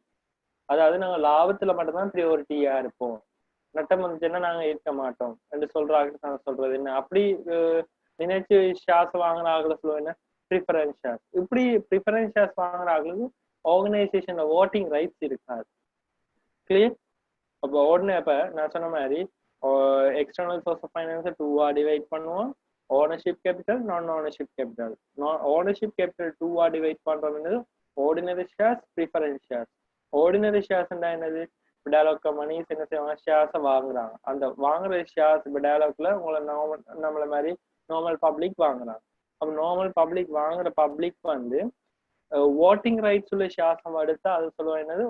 அதாவது நாங்கள் லாபத்துல மட்டும்தான் ப்ரியாரிட்டியா இருப்போம், நட்டம் வந்துச்சுன்னா நாங்க இருக்க மாட்டோம் என்று சொல்றாங்க. நாங்க சொல்றது என்ன, அப்படி நினைச்சு ஷேர்ஸ் வாங்குற ஆகல சொல்லுவோம் என்ன, ப்ரிஃபரன்ஸ் ஷேர்ஸ். இப்படி ப்ரிஃபரன்ஸ் ஷேர்ஸ் வாங்குற ஆகளுக்கு ஆர்கனைசேஷன்ல ஓட்டிங் ரைட்ஸ் இருக்காது. கிளியர்? அப்போ இப்ப நான் சொன்ன மாதிரி எக்ஸ்டர்னல் சோர்ஸ் ஆஃப் ஃபைனான்ஸை 2ஆ டிவைட் பண்ணுவோம், ownership capital, non ownership capital. Ownership capital 2ஆ டிவைட் பண்றது ordinary shares, preference shares. Ordinary shares என்னது, டயலாக் கம்பெனிஸ் என்ன செய்வாங்க, ஷேர்ஸை வாங்குறாங்க. அந்த வாங்குற ஷேர்ஸ் இப்போ டயலாக்ல உங்களை நம்மள மாதிரி நார்மல் பப்ளிக் வாங்குறாங்க. அப்போ நார்மல் பப்ளிக் வாங்குற பப்ளிக் வந்து ஓட்டிங் ரைட்ஸ் உள்ள ஷேர்ஸ் எடுத்தா அது சொல்லுவோம் என்னது,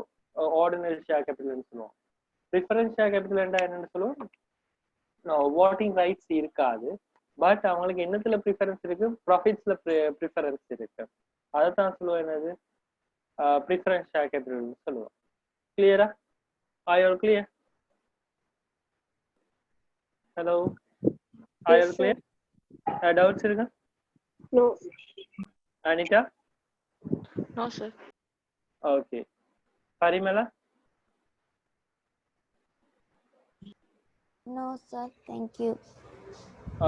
ஆர்டினரி ஷேர் கேபிட்டல்னு சொல்லுவோம். ப்ரிஃபரன்ஸ் ஷேர் கேபிட்டல் என்னன்னு சொல்லுவோம், ஓட்டிங் ரைட்ஸ் இருக்காது, பட் அவங்களுக்கு என்னத்துல ப்ரிஃபரன்ஸ் இருக்கு, ப்ராஃபிட்ஸ்ல ப்ரிஃபரன்ஸ் இருக்கு. அதைத்தான் சொல்லுவோம் என்னது, ப்ரிஃபரன்ஸ் ஷேர் கேபிட்டல்னு சொல்லுவோம். கிளியரா? Are you all clear? Hello? Are you all clear? Doubts irukka? No. Anita? No sir. Okay. Parimala? No sir, thank you.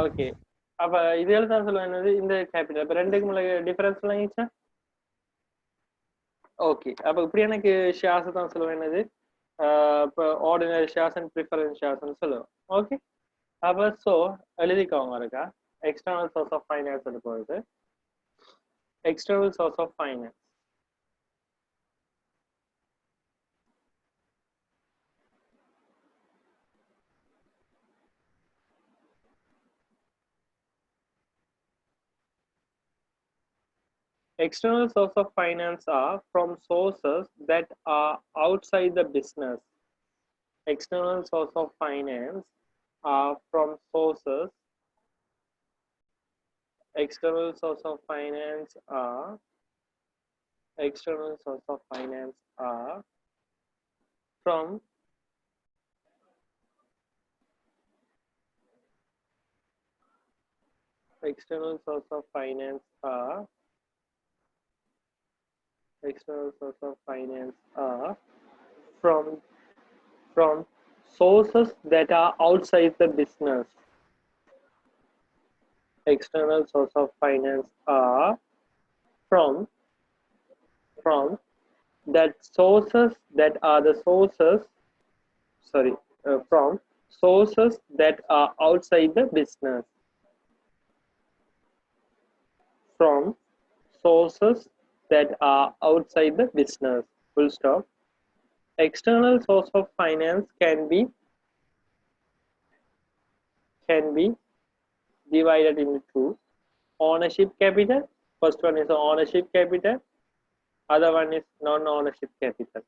Okay. அப்ப இதே தான் சொல்லுவேன் என்னது, இந்த கேபிட்டல் இப்ப ரெண்டுக்கும் டிஃபரன்ஸ் விளங்கிச்சா? ஓகே. அப்ப இப்படி எனக்கு ஷேர்ஸ் தான் சொல்லுவேன் என்னது, இப்போ ஆர்டினரி ஷேர்ஸ் அண்ட் ப்ரிஃபரன்ஸ் ஷேர்ஸ்ன்னு சொல்லுவோம். ஓகே. அப்போ ஸோ எழுதிக்கோங்க இருக்கா, எக்ஸ்டர்னல் சோர்ஸ் ஆஃப் ஃபைனான்ஸ் எடுப்பது. External source of finance External source of finance are from sources that are outside the business. External source of finance are from sources. External source of finance are external source of finance are from external source of finance are external source of finance are from sources that are outside the business. External source of finance are from that sources that are the sources from sources that are outside the business. From sources that are outside the business. Full stop. External source of finance can be divided into two. Ownership capital. First one is ownership capital. Other one is non-ownership capital.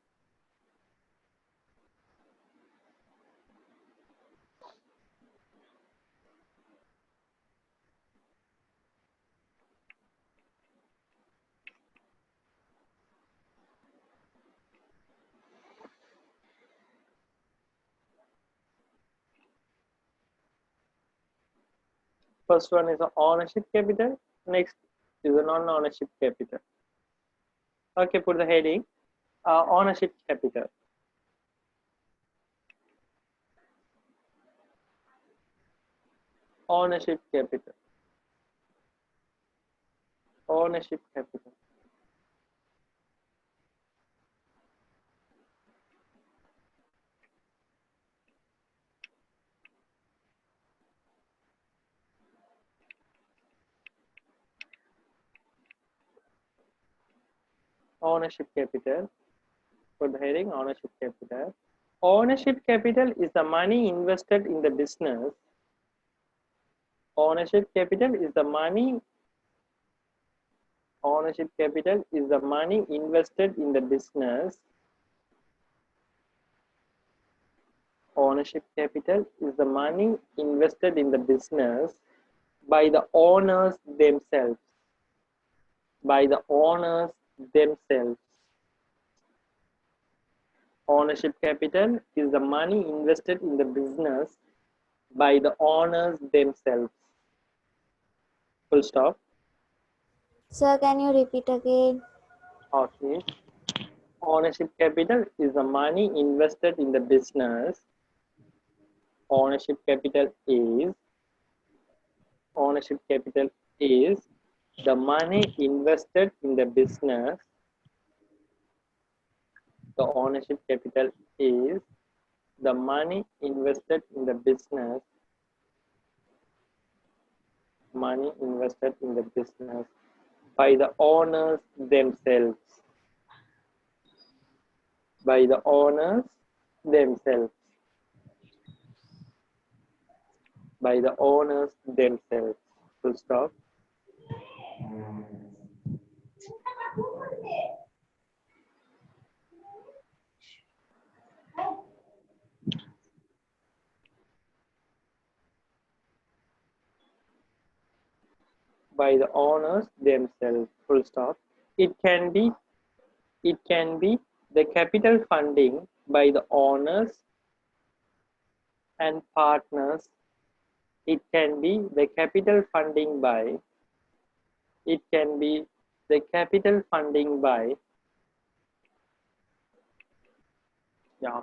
First one is ownership capital. Next is a non-ownership capital. Okay, put the heading ownership capital. Ownership capital. Ownership capital. Ownership capital. Put the heading ownership capital. Ownership capital is the money invested in the business. Ownership capital is the money. Ownership capital is the money invested in the business. Ownership capital is the money invested in the business by the owners themselves. By the owners themselves. Ownership capital is the money invested in the business by the owners themselves. Full stop. Sir, can you repeat again? Okay. Ownership capital is the money invested in the business. Ownership capital is the money invested in the business. The ownership capital is the money invested in the business. Money invested in the business by the owners themselves. By the owners themselves. By the owners themselves. Full stop. By the owners themselves. Full stop. It can be the capital funding by the owners and partners. It can be the capital funding by. It can be the capital funding by. Yeah.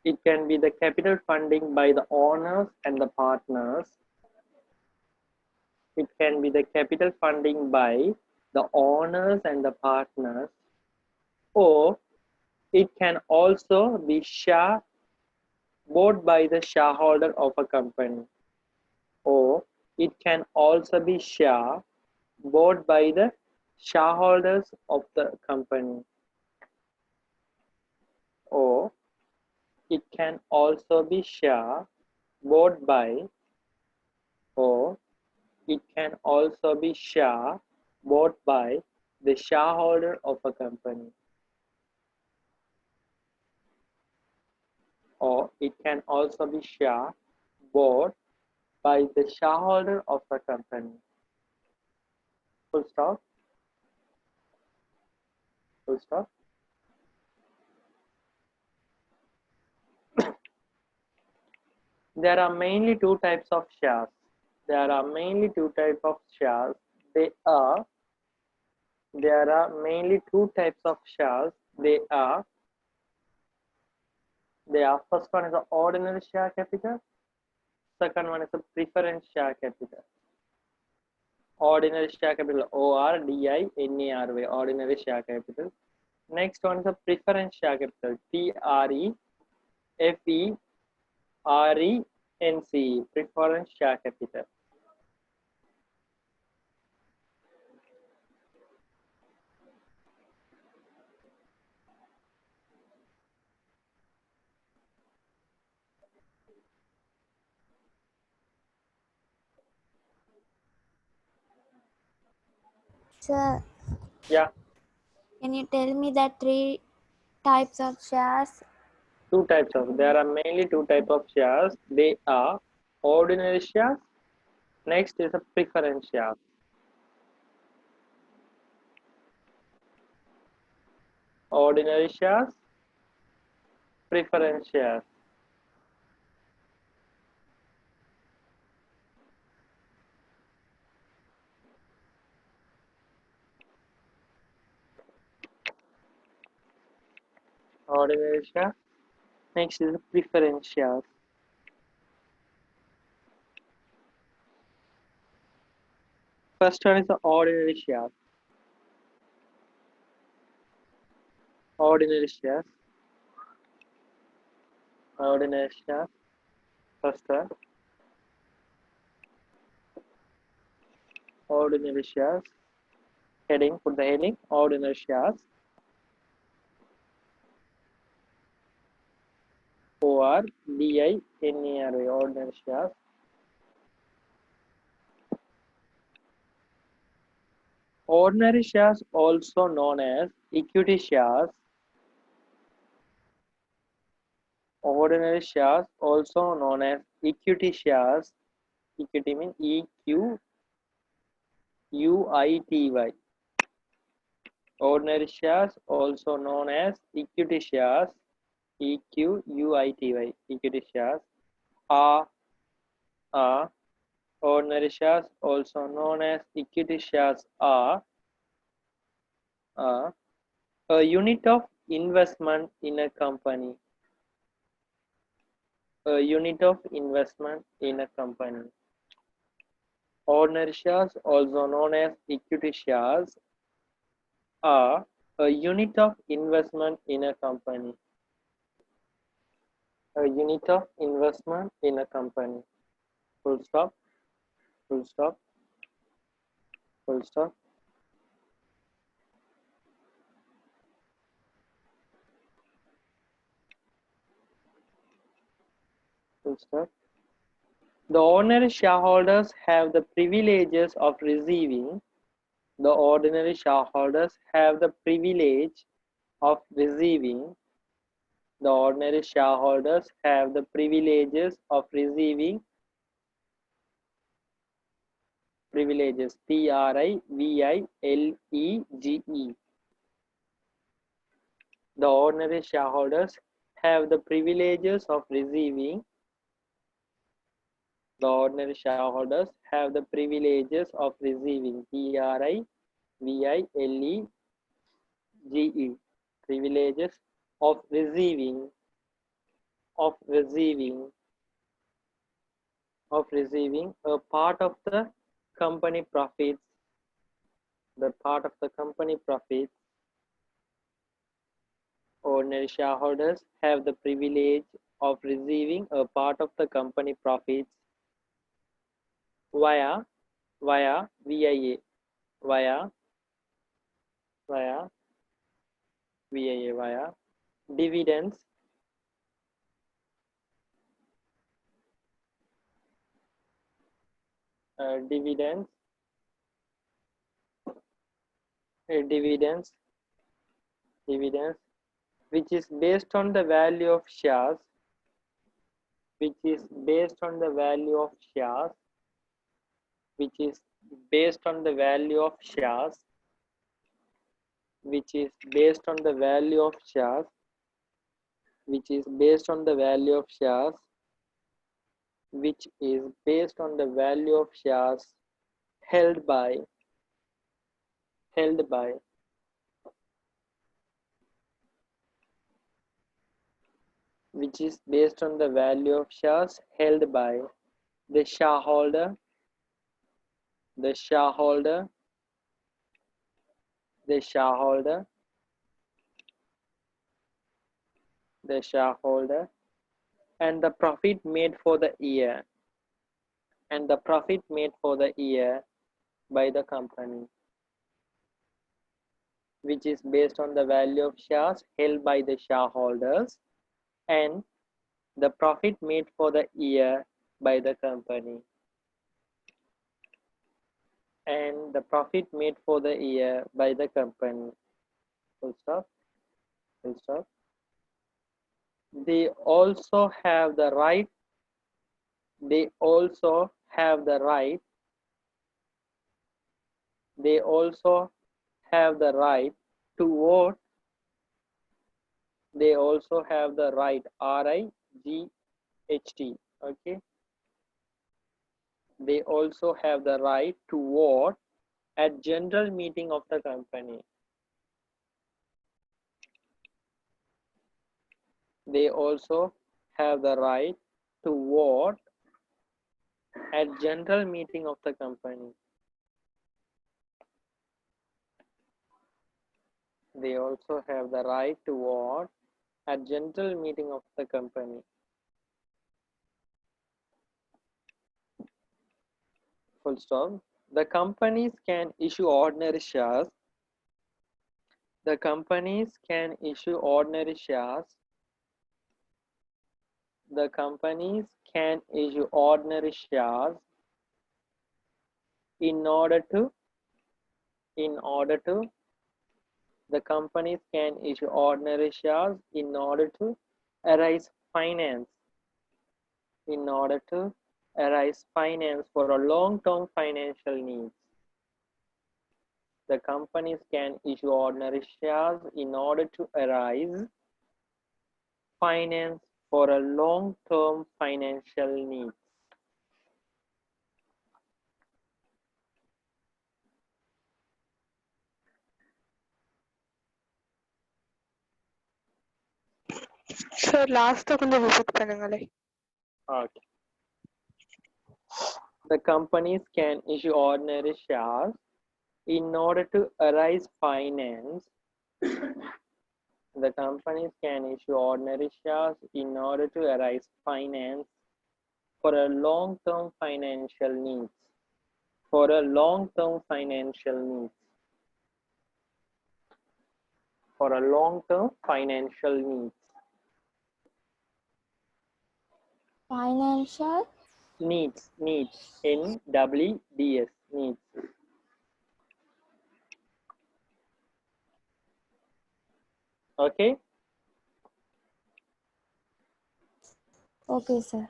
It can be the capital funding by the owners and the partners. It can be the capital funding by the owners and the partners, or It can also be share bought by the shareholder of a company, or it can also be share bought by the shareholders of the company, or it can also be share bought by, or it can also be share bought by the shareholder of a company, or it can also be share bought by the shareholder of a company. Full stop. Full stop. There are mainly two types of shares. There are mainly two types of shares. There are mainly two types of shares. They are first one is the ordinary share capital. Second one is the preference share capital. Ordinary share capital, ORDINARY, ordinary share capital. Next one is the preference share capital, PREFERENCE, preference share capital. Sir, Yeah, can you tell me the three types of shares? two types of. There are mainly two types of shares. They are ordinary shares. Next is a preference share. Ordinary shares, preference shares. Ordinary shares. Next is the preference shares. First one is the ordinary shares. Ordinary shares. Ordinary shares. First one. Ordinary shares. Heading, put the heading, ordinary shares. ORDINARY, ordinary shares. Ordinary shares, also known as equity shares. Ordinary shares, also known as equity shares. Equity means EQUITY. Ordinary shares, also known as equity shares. EQUITY. Equity shares are ordinary shares, also known as equity shares, are a unit of investment in a company. A unit of investment in a company. Ordinary shares, also known as equity shares, are a unit of investment in a company. A unit of investment in a company. Full stop. Full stop. Full stop. Full stop. The ordinary shareholders have the privileges of receiving. The ordinary shareholders have the privilege of receiving. The ordinary shareholders have the privileges of receiving. Privileges, PRIVILEGE. The ordinary shareholders have the privileges of receiving. The ordinary shareholders have the privileges of receiving. PRIVILEGE. Privileges of receiving. Of receiving a part of the company profits. The part of the company profits, Ordinary shareholders have the privilege of receiving a part of the company profits via VIA, via VIA, via dividends, dividends, which is based on the value of shares, which is based on the value of shares, which is based on the value of shares, which is based on the value of shares, which is based on the value of shares, which is based on the value of shares held by which is based on the value of shares held by the shareholder, the shareholder, the shareholder, the shareholder, and the profit made for the year, and the profit made for the year by the company, which is based on the value of shares held by the shareholders and the profit made for the year by the company, and the profit made for the year by the company. Full stop. Full stop. They also have the right. They also have the right. They also have the right to vote. They also have the right. RIGHT. Okay. They also have the right to vote at general meeting of the company. They also have the right to vote at general meeting of the company. They also have the right to vote at general meeting of the company. Full stop. The companies can issue ordinary shares. The companies can issue ordinary shares. The companies can issue ordinary shares in order to the companies can issue ordinary shares in order to arise finance, in order to arise finance for a long-term financial needs. The companies can issue ordinary shares in order to arise finance for a long-term financial needs. Sir, last கொஞ்சம் repeat பண்ணுங்களே. Okay. The companies can issue ordinary shares in order to arise finance. The companies can issue ordinary shares in order to arise finance for a long-term financial needs. For a long-term financial needs. For a long-term financial needs. Financial Needs. NWDS. Needs. Okay. okay sir.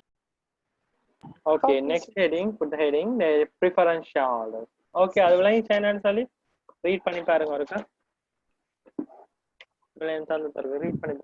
Okay, next heading, put the heading, the preference shareholders. Okay, அதுவெல்லாம் channel சொல்லி read பண்ணி பாருங்க ஒருக்கா. Read பண்ணி பாருங்க.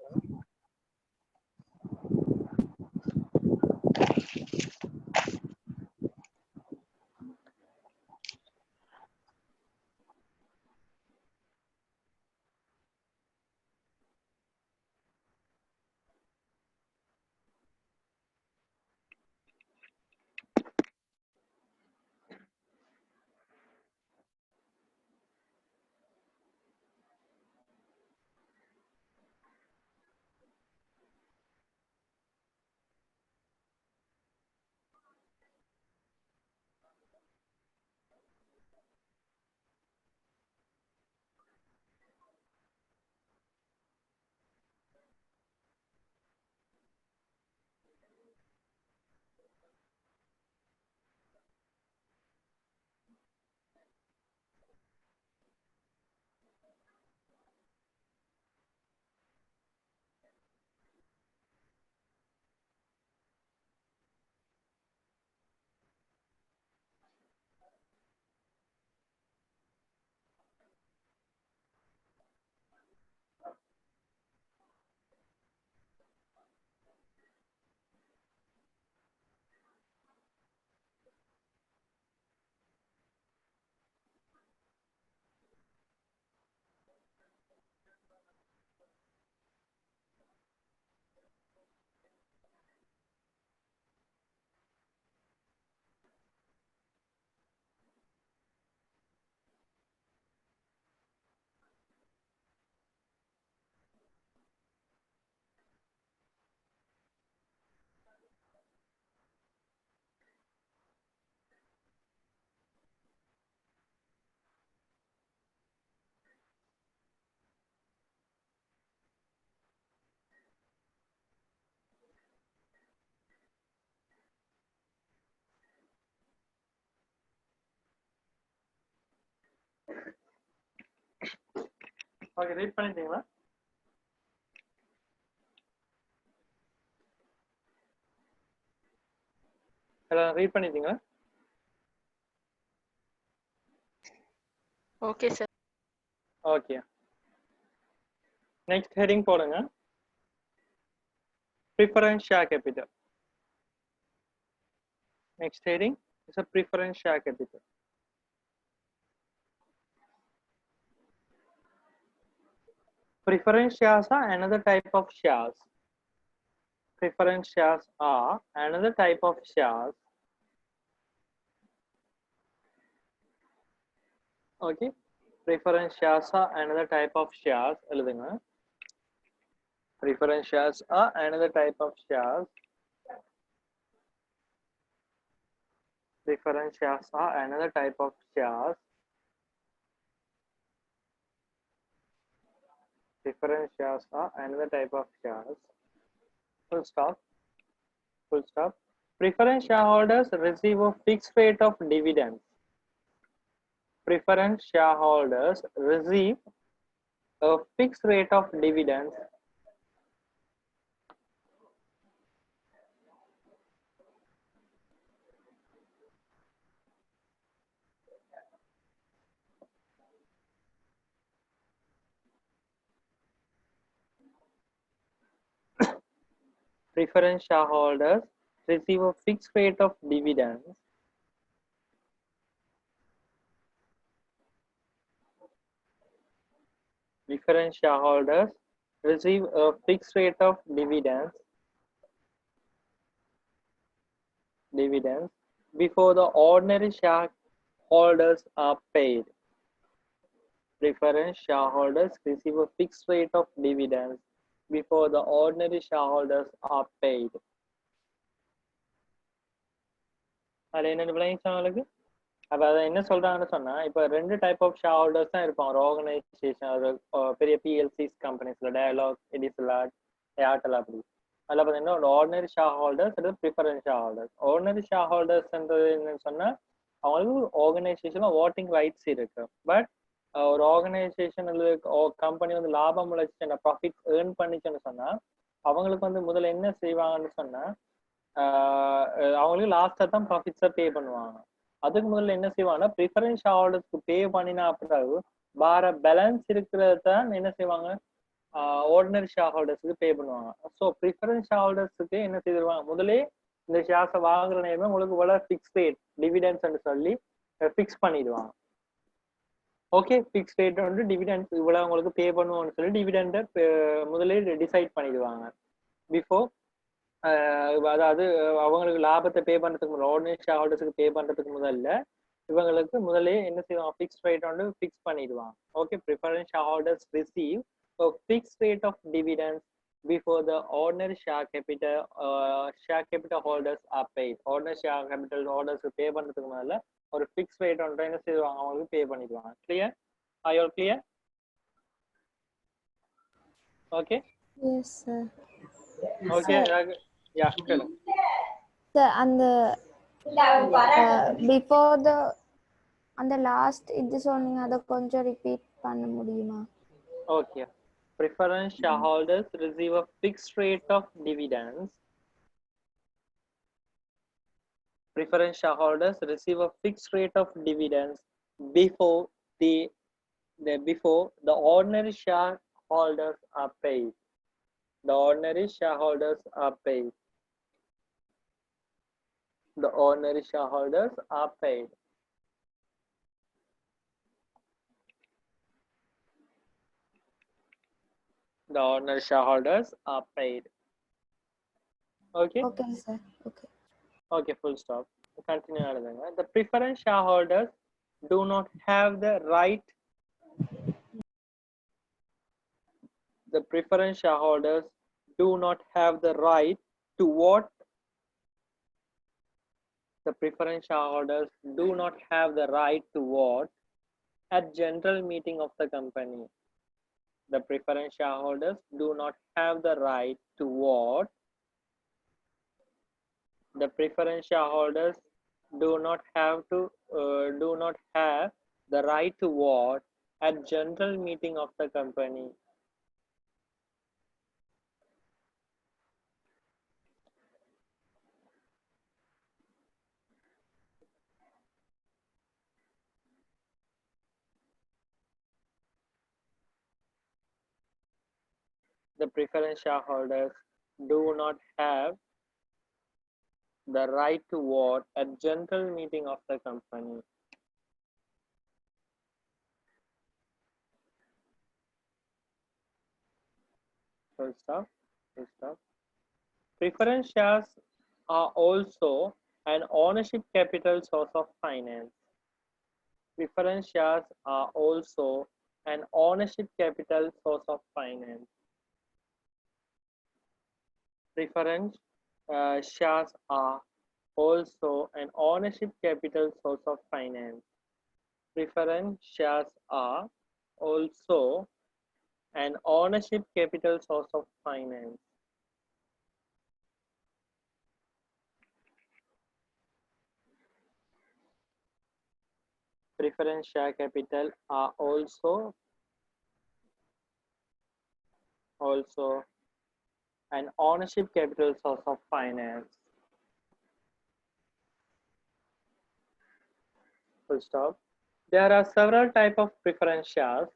Okay read பண்ணிட்டீங்களா? Read பண்ணிட்டீங்களா? Okay sir. Okay next heading போடுங்க. Preference share capital. Next heading is a preference share capital. Preference shares are another type of shares. Preference shares are another type of shares. Okay. Preference shares are another type of shares. Preference shares are another type of shares. Preference shares are another type of shares. Preference shares are another type of shares. Full stop. Full stop. Preference shareholders receive a fixed rate of dividends. Preference shareholders receive a fixed rate of dividends. Preference shareholders receive a fixed rate of dividends. Preference shareholders receive a fixed rate of dividends before the ordinary shareholders are paid. Preference shareholders receive a fixed rate of dividends before the ordinary shareholders are paid. அது என்னன்னு விளங்கிச்சாங்களுக்கு? அப்ப அதை என்ன சொல்றாங்கன்னு சொன்னா, இப்ப ரெண்டு type of share holders தான் இருப்பாங்க. ஒரு ஆர்கனைசேஷன், ஒரு பெரிய பிஎல்சிஸ் கம்பெனிஸ்ல, டயலாக், எடிசலாட், ஏர்டெல் அப்படி. அதில் பார்த்தீங்கன்னா ஒரு ஆர்டினரி ஷேர் ஹோல்டர்ஸ், அது preference share holders. Ordinary share ஹோல்டர்ஸ்ன்றது என்னன்னு சொன்னா, அவங்களுக்கு ஆர்கனைசேஷன்ல வாட்டிங் ரைட்ஸ் இருக்கு. பட் ஒரு ஆர்கனைசேஷன் அல்லது கம்பெனி வந்து லாபம் உழைச்சு ப்ராஃபிட் ஏர்ன் பண்ணிச்சுன்னு சொன்னா, அவங்களுக்கு வந்து முதல்ல என்ன செய்வாங்கன்னு சொன்னா, அவங்களுக்கு லாஸ்டா தான் ப்ராஃபிட்ஸை பே பண்ணுவாங்க. அதுக்கு முதல்ல என்ன செய்வாங்கன்னா, ப்ரிஃபரன்ஸ் ஷேர் ஹோல்டர்ஸ்க்கு பே பண்ணினா பிறகு பார பேலன்ஸ் இருக்கிறத தான் என்ன செய்வாங்க, ஆர்டினரி ஷேர் ஹோல்டர்ஸுக்கு பே பண்ணுவாங்க. ஸோ ப்ரிஃபரன்ஸ் ஷேர் ஹோல்டர்ஸுக்கு என்ன செய்திருவாங்க, முதலே இந்த ஷேர்ஸை வாங்குற நேரமே உங்களுக்கு இவ்வளவு ஃபிக்ஸ் ரேட் டிவிடெண்ட்ஸ் சொல்லி ஃபிக்ஸ் பண்ணிடுவாங்க. ஓகே, ஃபிக்ஸ் ரேட் வந்து டிவிடெண்ட்ஸ் இவ்வளவு உங்களுக்கு பே பண்ணுவோம்னு சொல்லி டிவிடெண்டை முதலே டிசைட் பண்ணிடுவாங்க. பிஃபோர் அதாவது அவங்களுக்கு லாபத்தை பே பண்றதுக்கு முதல்ல, ஆர்டினரி ஷேர் ஹோல்டர்ஸுக்கு பே பண்றதுக்கு முதல்ல இவங்களுக்கு முதலே என்ன செய்வாங்க, ஃபிக்ஸ் ரேட் வந்து ஃபிக்ஸ் பண்ணிடுவாங்க. Okay, preference share holders receive a fixed rate of dividends before the ordinary share capital holders are paid. Ordinary share capital holders pay பண்றதுக்கு முதல்ல ஒரு fixed rate ஒன்றை என்ன செய்வாங்க, அவங்களுக்கு பே பண்ணிடுவாங்க. Clear? Are you all clear? Okay? Yes, sir. Okay, yeah, good. Sir, அந்த before the அந்த லாஸ்ட் இது சொன்னீங்க, அதை கொஞ்சம் ரிப்பீட் பண்ண முடியுமா? Okay. Preference shareholders receive a fixed rate of dividends. Preference shareholders receive a fixed rate of dividends before the ordinary shareholders are paid. The ordinary shareholders are paid. The ordinary shareholders are paid. The ordinary shareholders are paid. Okay? Okay, sir. Okay. Okay, full stop. Continue. The preference shareholders do not have the right. The preference shareholders do not have the right to vote. The preference shareholders do not have the right to vote at general meeting of the company. The preference shareholders do not have the right to vote. The preference shareholders do not have the right to vote at general meeting of the company. The preference shareholders do not have the right to vote at general meeting of the company. Full stop. Full stop. Preference shares are also an ownership capital source of finance. Preference shares are also an ownership capital source of finance. Preference shares are also an ownership capital source of finance. Preference shares are also an ownership capital source of finance. Preference share capital are also an ownership capital source of finance. Full stop. There are several types of preference shares.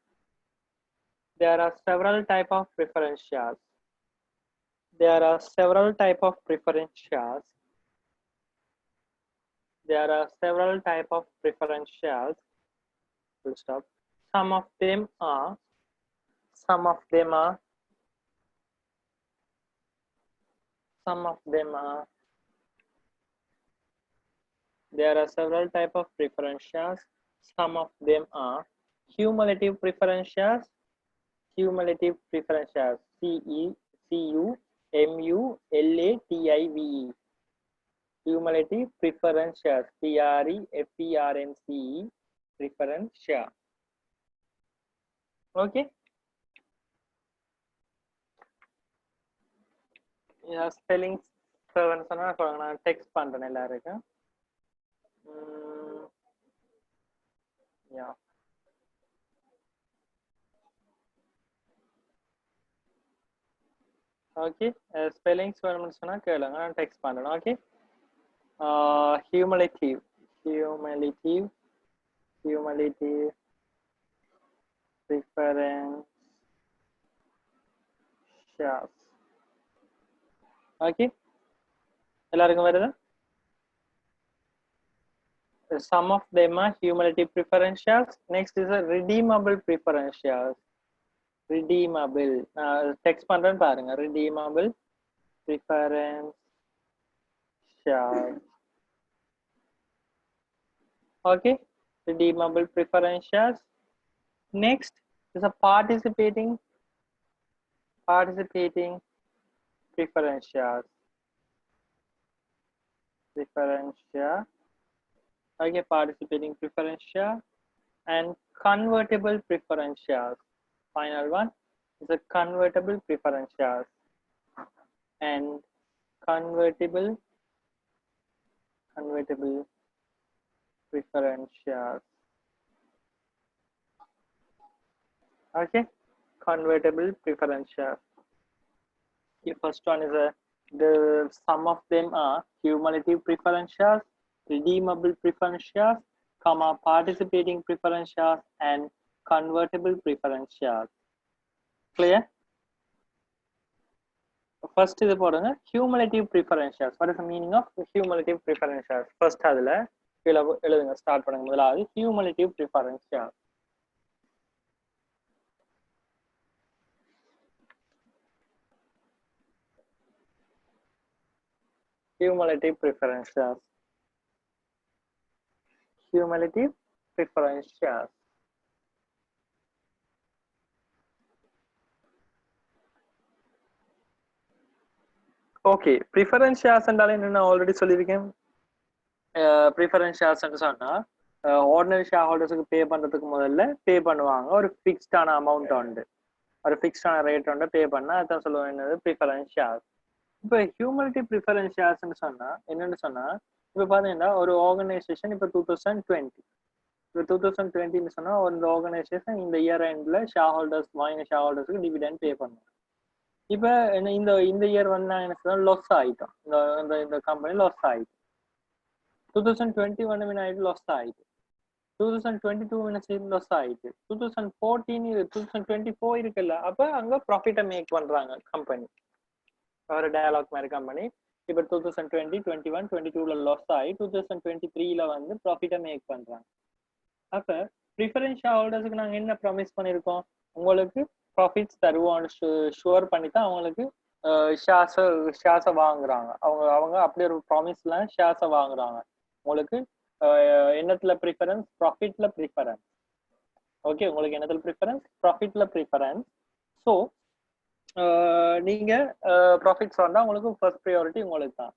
There are several types of preference shares. There are several types of preference shares. There are several types of preference shares. Full stop. Some of them are there are several types of preference shares. Some of them are cumulative preference shares. Cumulative preference shares. CUMULATIVE. Cumulative preference shares. PREFERENCE. Preference share. Okay. Yeah, spelling text பண்றேன் எல்லாருக்கும். Yeah. Okay. Spellings வேணும்னு சொன்னா கேளுங்க, நான் text பண்றேன். Okay. Cumulative preference shares. Okay. எல்லாருக்கும் வருதா? Some of them are cumulative preference shares. Next is a redeemable preference shares. Redeemable. Text பண்றேன் பாருங்க. Redeemable preference shares. Okay. Redeemable preference shares. Next is a participating preference shares. Preference share. Okay, participating preference share and convertible preference shares. Final one is a convertible preference shares and convertible preference shares. Okay, convertible preference shares. The first one is some of them are cumulative preference shares, redeemable preference shares, participating preference shares, and convertible preference shares. Clear? First is போடுங்க cumulative preference shares. What is the meaning of cumulative preference shares? First அதுல எழுதுங்க, start பண்ணுங்க. முதலாவது cumulative preference shares. Cumulative preference shares. Cumulative preference shares. Okay, preference shares என்றால் என்ன already சொல்லியிருக்கேன். Preference ஷேர்ஸ்ன்னு சொன்னா ordinary share ஹோல்டர்ஸுக்கு பே பண்றதுக்கு முதல்ல பே பண்ணுவாங்க. ஒரு ஃபிக்ஸ்டான அமௌண்ட் உண்டு, ஒரு ஃபிக்ஸ்டான ரேட் உண்டு பே பண்ணா அதான் சொல்லுவாங்க என்னது ப்ரிஃபரன்ஸ் ஷேர்ஸ். இப்போ ஹியூமனிட்டி ப்ரிஃபரன்ஸ் ஷேர்ஸ்ன்னு சொன்னா என்னன்னு சொன்னா, இப்போ பாத்தீங்கன்னா ஒரு ஆர்கனைசேஷன் இப்போ 2020 இப்போ 2020 சொன்னா இந்த ஆர்கனைசேஷன் இந்த இயர் எண்ட்ல வாங்கின ஷேர் ஹோல்டர்ஸ்க்கு டிவிடெண்ட் பே பண்ணுவோம். இப்போ இந்த இயர் வந்து நான் என்ன சொல்றேன், லாஸ் ஆயிட்டோம். இந்த கம்பெனி லாஸ் ஆயிட்டு. 2021 ஆயிட்டு லாஸ் ஆயிட்டு. 2022 லாஸ் ஆயிட்டு. 2024 இருக்குல்ல, அப்ப அங்க ப்ராஃபிட்டை மேக் பண்றாங்க கம்பெனி. ஒரு டயலாக் மாதிரி கம்பெனி இப்போ 2020, 21, 22ல லாஸ் ஆகி 2023ல வந்து ப்ராஃபிட்டை மேக் பண்றாங்க. அப்ப ப்ரிஃபரன்ஸ் ஷேர் ஹோல்டர்ஸுக்கு நாங்க என்ன ப்ராமிஸ் பண்ணியிருக்கோம், உங்களுக்கு ப்ராஃபிட்ஸ் தருவோம்னு ஷுவர் பண்ணி தான் அவங்களுக்கு ஷேர்ஸை வாங்குறாங்க. அவங்க அப்படி ஒரு ப்ராமிஸ்ல ஷேர்ஸை வாங்குறாங்க. உங்களுக்கு என்னத்துல ப்ரிஃபரன்ஸ், ப்ராஃபிட்ல ப்ரிஃபரன்ஸ். ஓகே, உங்களுக்கு என்னத்துல ப்ரிஃபரன்ஸ், ப்ராஃபிட்ல ப்ரிஃபரன்ஸ். ஸோ நீங்க ப்ராஃபிட்ஸ் வந்தா உங்களுக்கு ஃபர்ஸ்ட் ப்ரையாரிட்டி உங்களுக்கு தான்.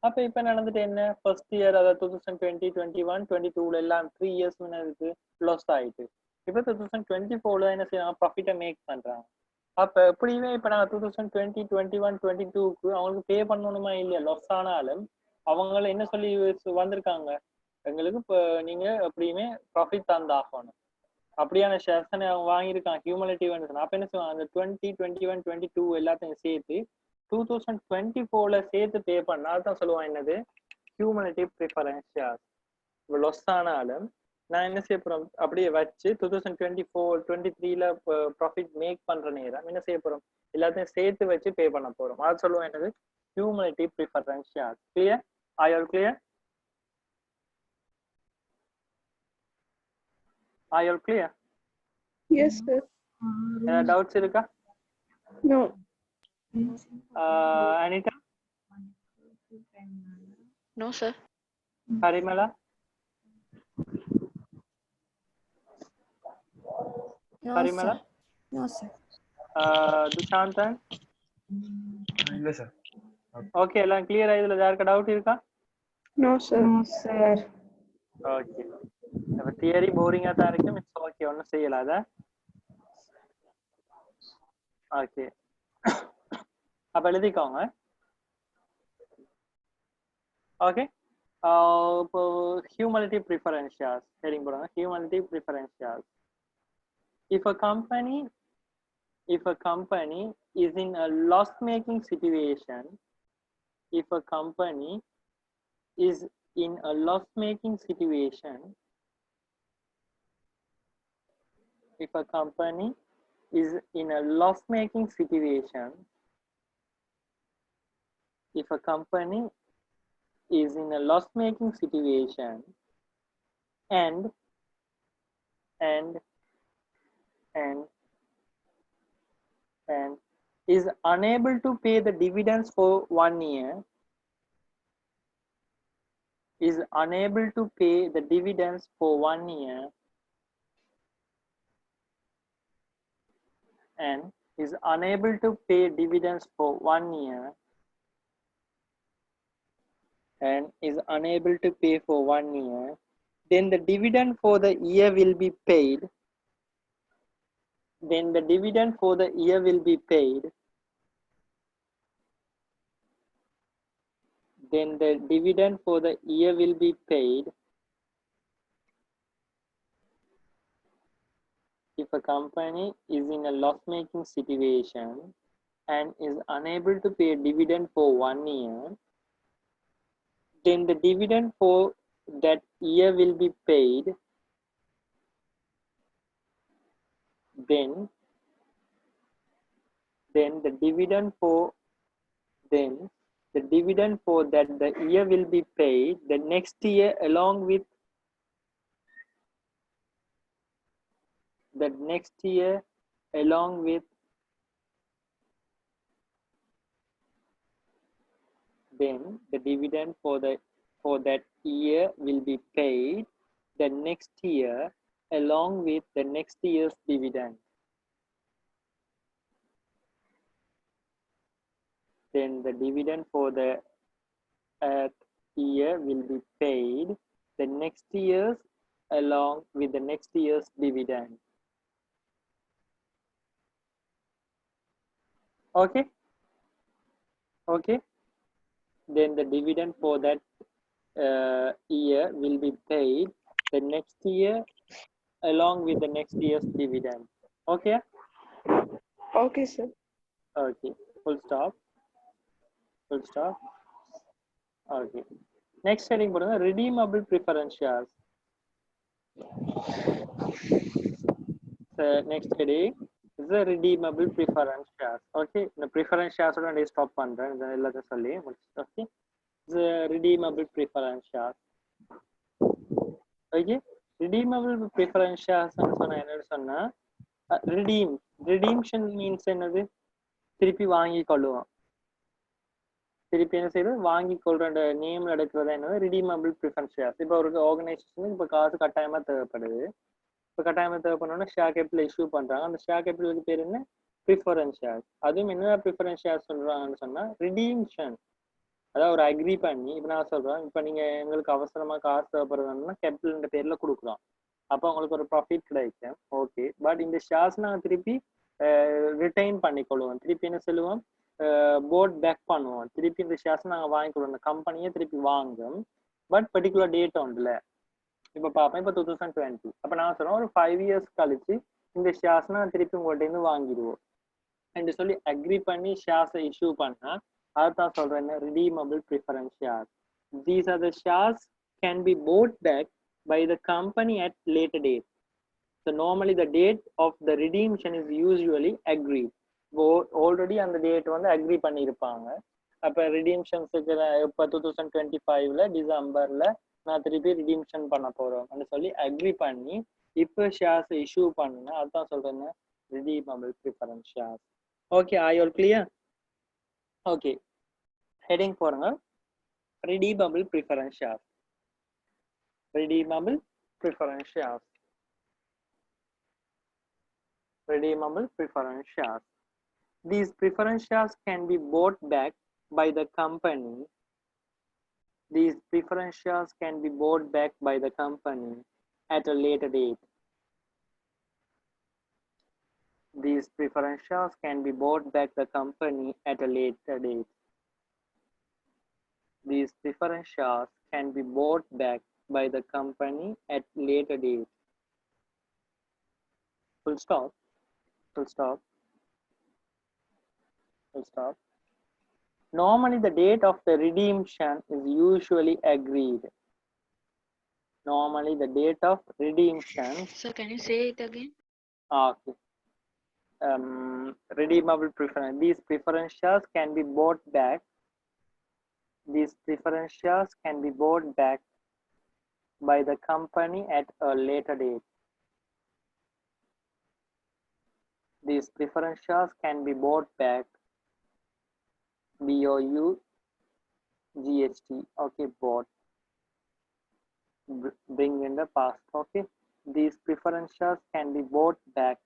அப்ப இப்ப நடந்துட்டு என்ன, ஃபர்ஸ்ட் இயர் அதாவது 2020, 21, 22ல எல்லாம் 3 இயர்ஸ் இருக்கு லாஸ் ஆயிட்டு. இப்ப 2024ல என்ன செய்யறாங்க, ப்ராஃபிட்டை மேக் பண்றாங்க. அப்ப எப்படியுமே இப்ப நாங்க 2020, 21, 22க்கு அவங்களுக்கு பே பண்ணணுமா இல்லையா, லாஸ் ஆனாலும் அவங்கள என்ன சொல்லி வந்திருக்காங்க, எங்களுக்கு இப்போ நீங்க எப்படியுமே ப்ராஃபிட் தந்தாகணும். அப்படியான ஷேர்ஸ் அவங்க வாங்கியிருக்காங்க ஹியூமனிட்டிவ். அப்ப என்ன செய்வாங்க, அந்த 20, 21, 22 எல்லாத்தையும் சேர்த்து 2024ல சேர்த்து பே பண்ணா தான் சொல்லுவான் என்னது, ஹியூமனிட்டிவ் ப்ரிஃபரன்ஸ் ஷேர்ஸ். இப்போ லொஸ் ஆனாலும் நான் என்ன செய்ய போறோம், அப்படியே வச்சு 2024, 23ல ப்ராஃபிட் மேக் பண்ற நேரம் என்ன செய்ய போறோம், எல்லாத்தையும் சேர்த்து வச்சு பே பண்ண போறோம். அது சொல்லுவோம் என்னது, cumulative preference shares. Clear? Are you clear? Are you clear? Yes, sir. Doubts இருக்கா? No. Anita? No, sir. Harimala? No, Harimala? sir. No, sir. Dushantan? இல்ல சார். ஓகே, எல்லாம் கிளியரா? இதுல யாருக்கு டவுட் இருக்கா? No, sir. No, sir. Okay, அப்ப theory போரிங்கா தான் இருக்கு. இட்ஸ் ஓகே, ஒன்றும் செய்யலாத. ஓகே, அப்ப எழுதிக்கோங்க. ஓகே, இப்போ ஹியூமனிட்டிவ் ப்ரிஃபரன்ஸ் ஷேர்ஸ் ஹெடிங் போடுங்க. Cumulative preference shares. If a company is in a loss-making situation, if a company is in a loss-making situation, if a company is in a loss-making situation, if a company is in a loss-making situation and is unable to pay the dividends for 1 year, is unable to pay the dividends for 1 year, and is unable to pay dividends for 1 year, and is unable to pay for 1 year, then the dividend for the year will be paid. Then the dividend for the year will be paid. Then the dividend for the year will be paid if a company is in a loss-making situation and is unable to pay a dividend for 1 year. Then the dividend for that year will be paid. Then the dividend for that the year will be paid the next year along with then the dividend for that year will be paid the next year along with the next year's dividend. Then the dividend for the year will be paid the next year's along with the next year's dividend. Okay? Okay? Then the dividend for that year will be paid the next year along with the next year's dividend. Okay? Okay, sir. Okay. Full stop. Full stop. Okay. Next heading போடுங்க redeemable preference shares. So next heading is the redeemable preference shares. Okay. இந்த preference shares ஓட நான் stop பண்றேன். இத எல்லாத்தையும் சொல்லி முடிச்சிட்டு. Okay. The redeemable preference shares. Okay. Redeemable preference shares னு சொன்னா என்னன்னு சொன்னா redemption means என்னது? திருப்பி வாங்கி கொள்ளுவோம். திருப்பி என்ன செய்யுது? வாங்கி கொள்ற நேம்ல எடுக்கிறதா என்னது? redeemable preference shares. இப்போ ஒரு ஆர்கனைசேஷனுக்கு இப்போ காசு கட்டாயமா தேவைப்படுது. இப்போ கட்டாயமா தேவைப்படணும்னா ஷேர் கேபிட்டல் இஷ்யூ பண்றாங்க. அந்த ஷேர் கேபிட்டலுக்கு பேர் என்ன? Preference shares. அதுவும் என்ன ப்ரிஃபரன்ஸ் ஷேர்ஸ் சொல்றாங்கன்னு சொன்னா ரிடீம்ஷன். அதாவது ஒரு அக்ரி பண்ணி இப்போ நான் சொல்றேன், இப்போ நீங்க எங்களுக்கு அவசரமா காசு தேவைப்படுறதுன்னா கேபிட்டல் பேர்ல கொடுக்குறோம். அப்போ உங்களுக்கு ஒரு ப்ராஃபிட் கிடைக்கும். ஓகே, பட் இந்த ஷேர்ஸ் நாங்கள் திருப்பி ரிட்டைன் பண்ணிக்கொள்வோம். திருப்பி என்ன சொல்லுவோம்? போர்ட் பேக் பண்ணுவோம். திருப்பி இந்த ஷேர்ஸ் நாங்கள் வாங்கிக்கொள்வோம். இந்த கம்பெனியை திருப்பி வாங்கும். பட் பர்டிகுலர் டேட் ஒன்றுல இப்போ பார்ப்பேன். இப்போ 2020 அப்போ நான் சொல்றேன் ஒரு 5 years கழிச்சு இந்த ஷேர்ஸ் நான் திருப்பி உங்கள்கிட்ட இருந்து வாங்கிடுவோம் என்று சொல்லி அக்ரி பண்ணி ஷேர்ஸை இஷ்யூ பண்ணா அதுதான் சொல்றேன் redeemable preference shares. These are the shares can be bought back by the company at later date. So normally the date of the redemption is usually agreed. Already அந்த டேட் வந்து agri பண்ணியிருப்பாங்க. அப்போ ரிடீம்ஷன்ஸுக்கு இப்போ 2025ல டிசம்பர்ல நான் திருப்பி ரிடீம்ஷன் பண்ண போறோம் அப்படின்னு சொல்லி அக்ரி பண்ணி இப்போ ஷேர்ஸ் இஷ்யூ பண்ணா அதுதான் சொல்றேன் redeemable preference shares. Okay, are you all clear? Okay, heading போறங்க redeemable preference shares. Redeemable preference shares. Redeemable preference shares. These preference shares can be bought back by the company. These preference shares can be bought back by the company at a later date. These preference shares can be bought back the company at a later date. These preference shares can be bought back by the company at later date. Full stop. Full stop. Full stop. Normally the date of the redemption is usually agreed. Normally the date of redemption. Sir, can you say it again? Okay. Redeemable preference. These preference shares can be bought back. These preference shares can be bought back by the company at a later date. These preference shares can be bought back. BOUGHT. Okay, bought. Bring in the past. Okay. These preference shares can be bought back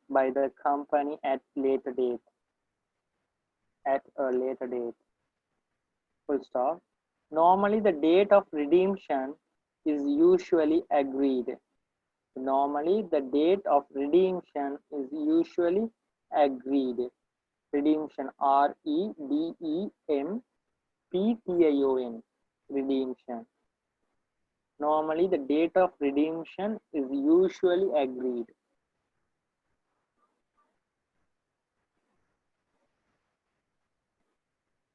by the company at later date. At a later date. Full stop. Normally the date of redemption is usually agreed. Normally the date of redemption is usually agreed. Redemption, REDEMPTION. Redemption. Normally the date of redemption is usually agreed.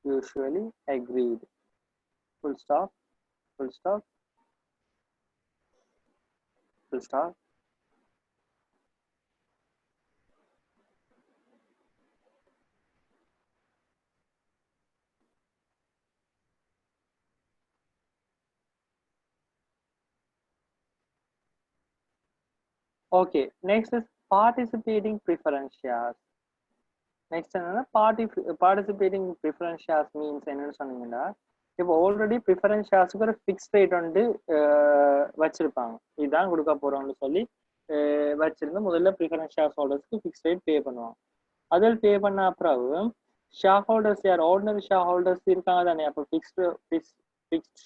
Usually agreed. Full stop. Full stop. Full stop. Okay, next is participating preference shares. Next என்னன்னா participating preference shares means என்னன்னு சொன்னீங்கன்னா இப்போ already preference ஷேர்ஸுக்கு ஒரு fix rate வந்து வச்சிருப்பாங்க. இதுதான் கொடுக்க போறோம்னு சொல்லி வச்சிருந்து முதல்ல ப்ரிஃபரன்ஸ் ஷேர்ஸ் ஹோல்டர்ஸ்க்கு ஃபிக்ஸ் ரேட் பே பண்ணுவாங்க. அதில் பே பண்ண அப்புறம் ஷேர் ஹோல்டர்ஸ் யார் ஆர்டினரி ஷேர் ஹோல்டர்ஸ் இருக்காங்க தானே. அப்போ ஃபிக்ஸ்டு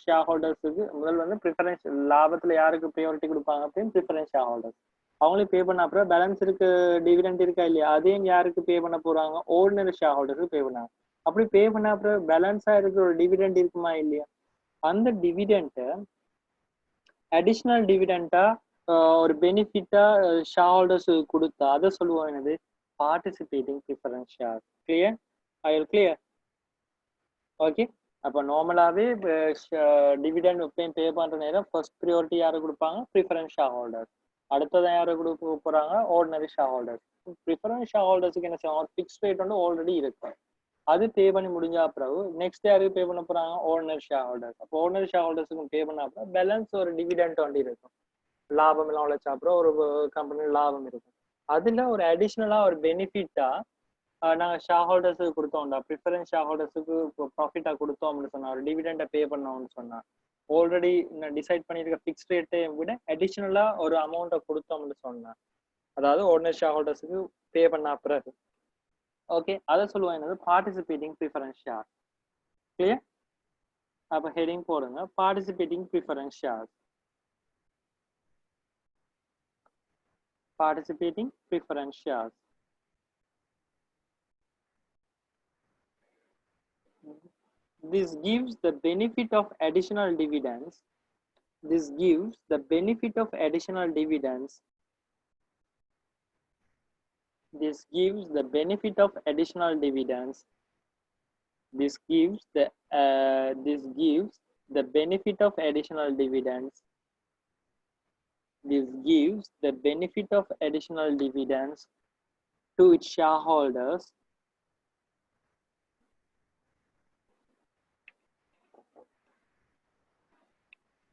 ஷேர் ஹோல்டர்ஸுக்கு முதல் வந்து ப்ரிஃபரன்ஸ் லாபத்தில் யாருக்கு ப்ரையாரிட்டி கொடுப்பாங்க அப்படின்னு ப்ரிஃபரன்ஸ் ஷேர் ஹோல்டர்ஸ் அவங்களுக்கு பே பண்ண அப்புறம் பேலன்ஸ் இருக்கு டிவிடெண்ட் இருக்கா இல்லையா அதையும் யாருக்கு பே பண்ண போறாங்க ஆர்டினரி ஷேர் ஹோல்டருக்கு பே பண்ணாங்க. அப்படி பே பண்ண அப்புறம் பேலன்ஸா இருக்கிற ஒரு டிவிடெண்ட் இருக்குமா இல்லையா அந்த டிவிடெண்ட்டை அடிஷ்னல் டிவிடெண்டா ஒரு பெனிஃபிட்டா ஷேர் ஹோல்டர்ஸ் கொடுத்தா அதை சொல்லுவோம் என்னது participating preference share. Clear? I will clear. Okay, அப்போ நார்மலாகவே டிவிடெண்ட் எப்பயும் பே பண்ணுற நேரம் ஃபர்ஸ்ட் ப்ரியாரிட்டி யாரை கொடுப்பாங்க? Preference share holders. அடுத்ததான் யாரை கொடுக்க போகிறாங்க? Ordinary share holders. Preference share ஹோல்டர்ஸுக்கு என்ன செய்வாங்க? ஃபிக்ஸ் ரேட் வந்து ஆல்ரெடி இருக்கும், அது பே பண்ணி முடிஞ்சா பிறகு நெக்ஸ்ட் யாருக்கு பே பண்ண போகிறாங்க? Ordinary share holders. அப்போ ஆர்டினரி ஷேர் ஹோல்டர்ஸுக்கு பே பண்ண அப்புறம் பேலன்ஸ் ஒரு டிவிடெண்ட் வந்து இருக்கும், லாபம் எல்லாம் உழைச்சா அப்புறம் ஒரு கம்பெனி லாபம் இருக்கும். அதில் ஒரு அடிஷ்னலாக ஒரு பெனிஃபிட்டாக நாங்கள் ஷேர் ஹோல்டர்ஸுக்கு கொடுத்தோம்டா, ப்ரிஃபரன்ஸ் ஷேர் ஹோல்டர்ஸுக்கு இப்போ ப்ராஃபிட்டாக கொடுத்தோம் அப்படின்னு சொன்னால், ஒரு டிவிடெண்டை பே பண்ணோம்னு சொன்னால், ஆல்ரெடி டிசைட் பண்ணியிருக்க ஃபிக்ஸ் ரேட்டை விட அடிஷ்னலாக ஒரு அமௌண்ட்டை கொடுத்தோம்னு சொன்னேன், அதாவது ஆர்டினரி ஷேர் ஹோல்டர்ஸுக்கு பே பண்ண பிறகு. ஓகே, அதை சொல்லுவாங்க என்னது பார்ட்டிசிபேட்டிங் ப்ரிஃபரன்ஸ் ஷேர். கிளியர்? அப்போ ஹெடிங் போடுங்க, participating preference share. Participating preference shares. This gives the benefit of additional dividends. This gives the benefit of additional dividends. This gives the benefit of additional dividends. This gives the benefit of additional dividends. This gives the benefit of additional dividends to its shareholders.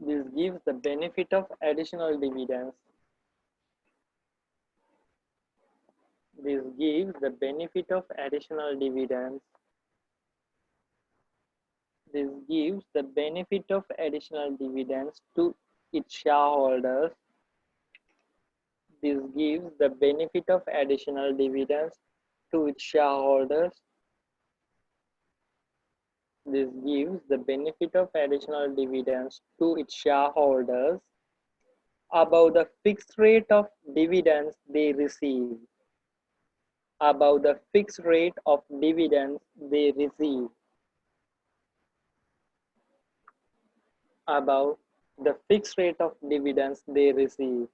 This gives the benefit of additional dividends. This gives the benefit of additional dividends. This gives the benefit of additional dividends to its shareholders. This gives the benefit of additional dividends to its shareholders. This gives the benefit of additional dividends to its shareholders above the fixed rate of dividends they receive. Above the fixed rate of dividends they receive. Above the fixed rate of dividends they receive.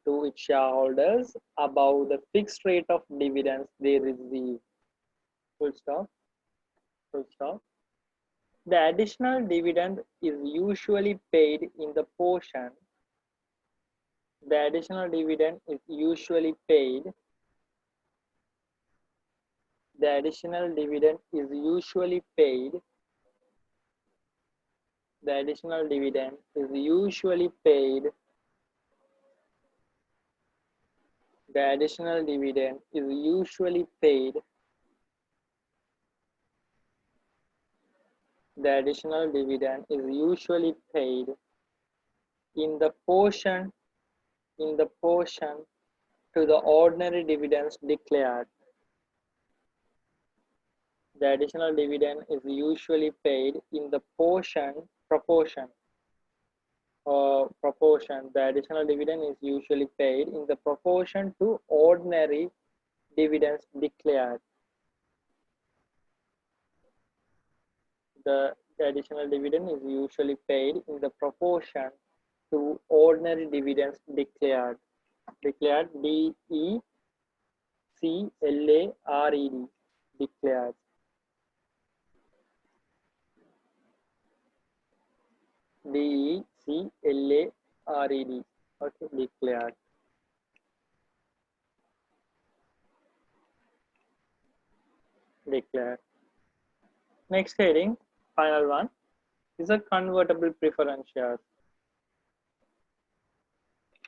To its shareholders above the fixed rate of dividends they receive. Full stop. Full stop. The additional dividend is usually paid in the portion. The additional dividend is usually paid. The additional dividend is usually paid. The additional dividend is usually paid. The additional dividend is usually paid. The additional dividend is usually paid in the portion to the ordinary dividends declared. The additional dividend is usually paid in the proportion. The additional dividend is usually paid in the proportion to ordinary dividends declared. The additional dividend is usually paid in the proportion to ordinary dividends declared. Declared, D-E-C-L-A-R-E-D, declared. D-E-C-L-A-R-E-D, okay, declared. Declared. Next heading, final one, is a convertible preference shares.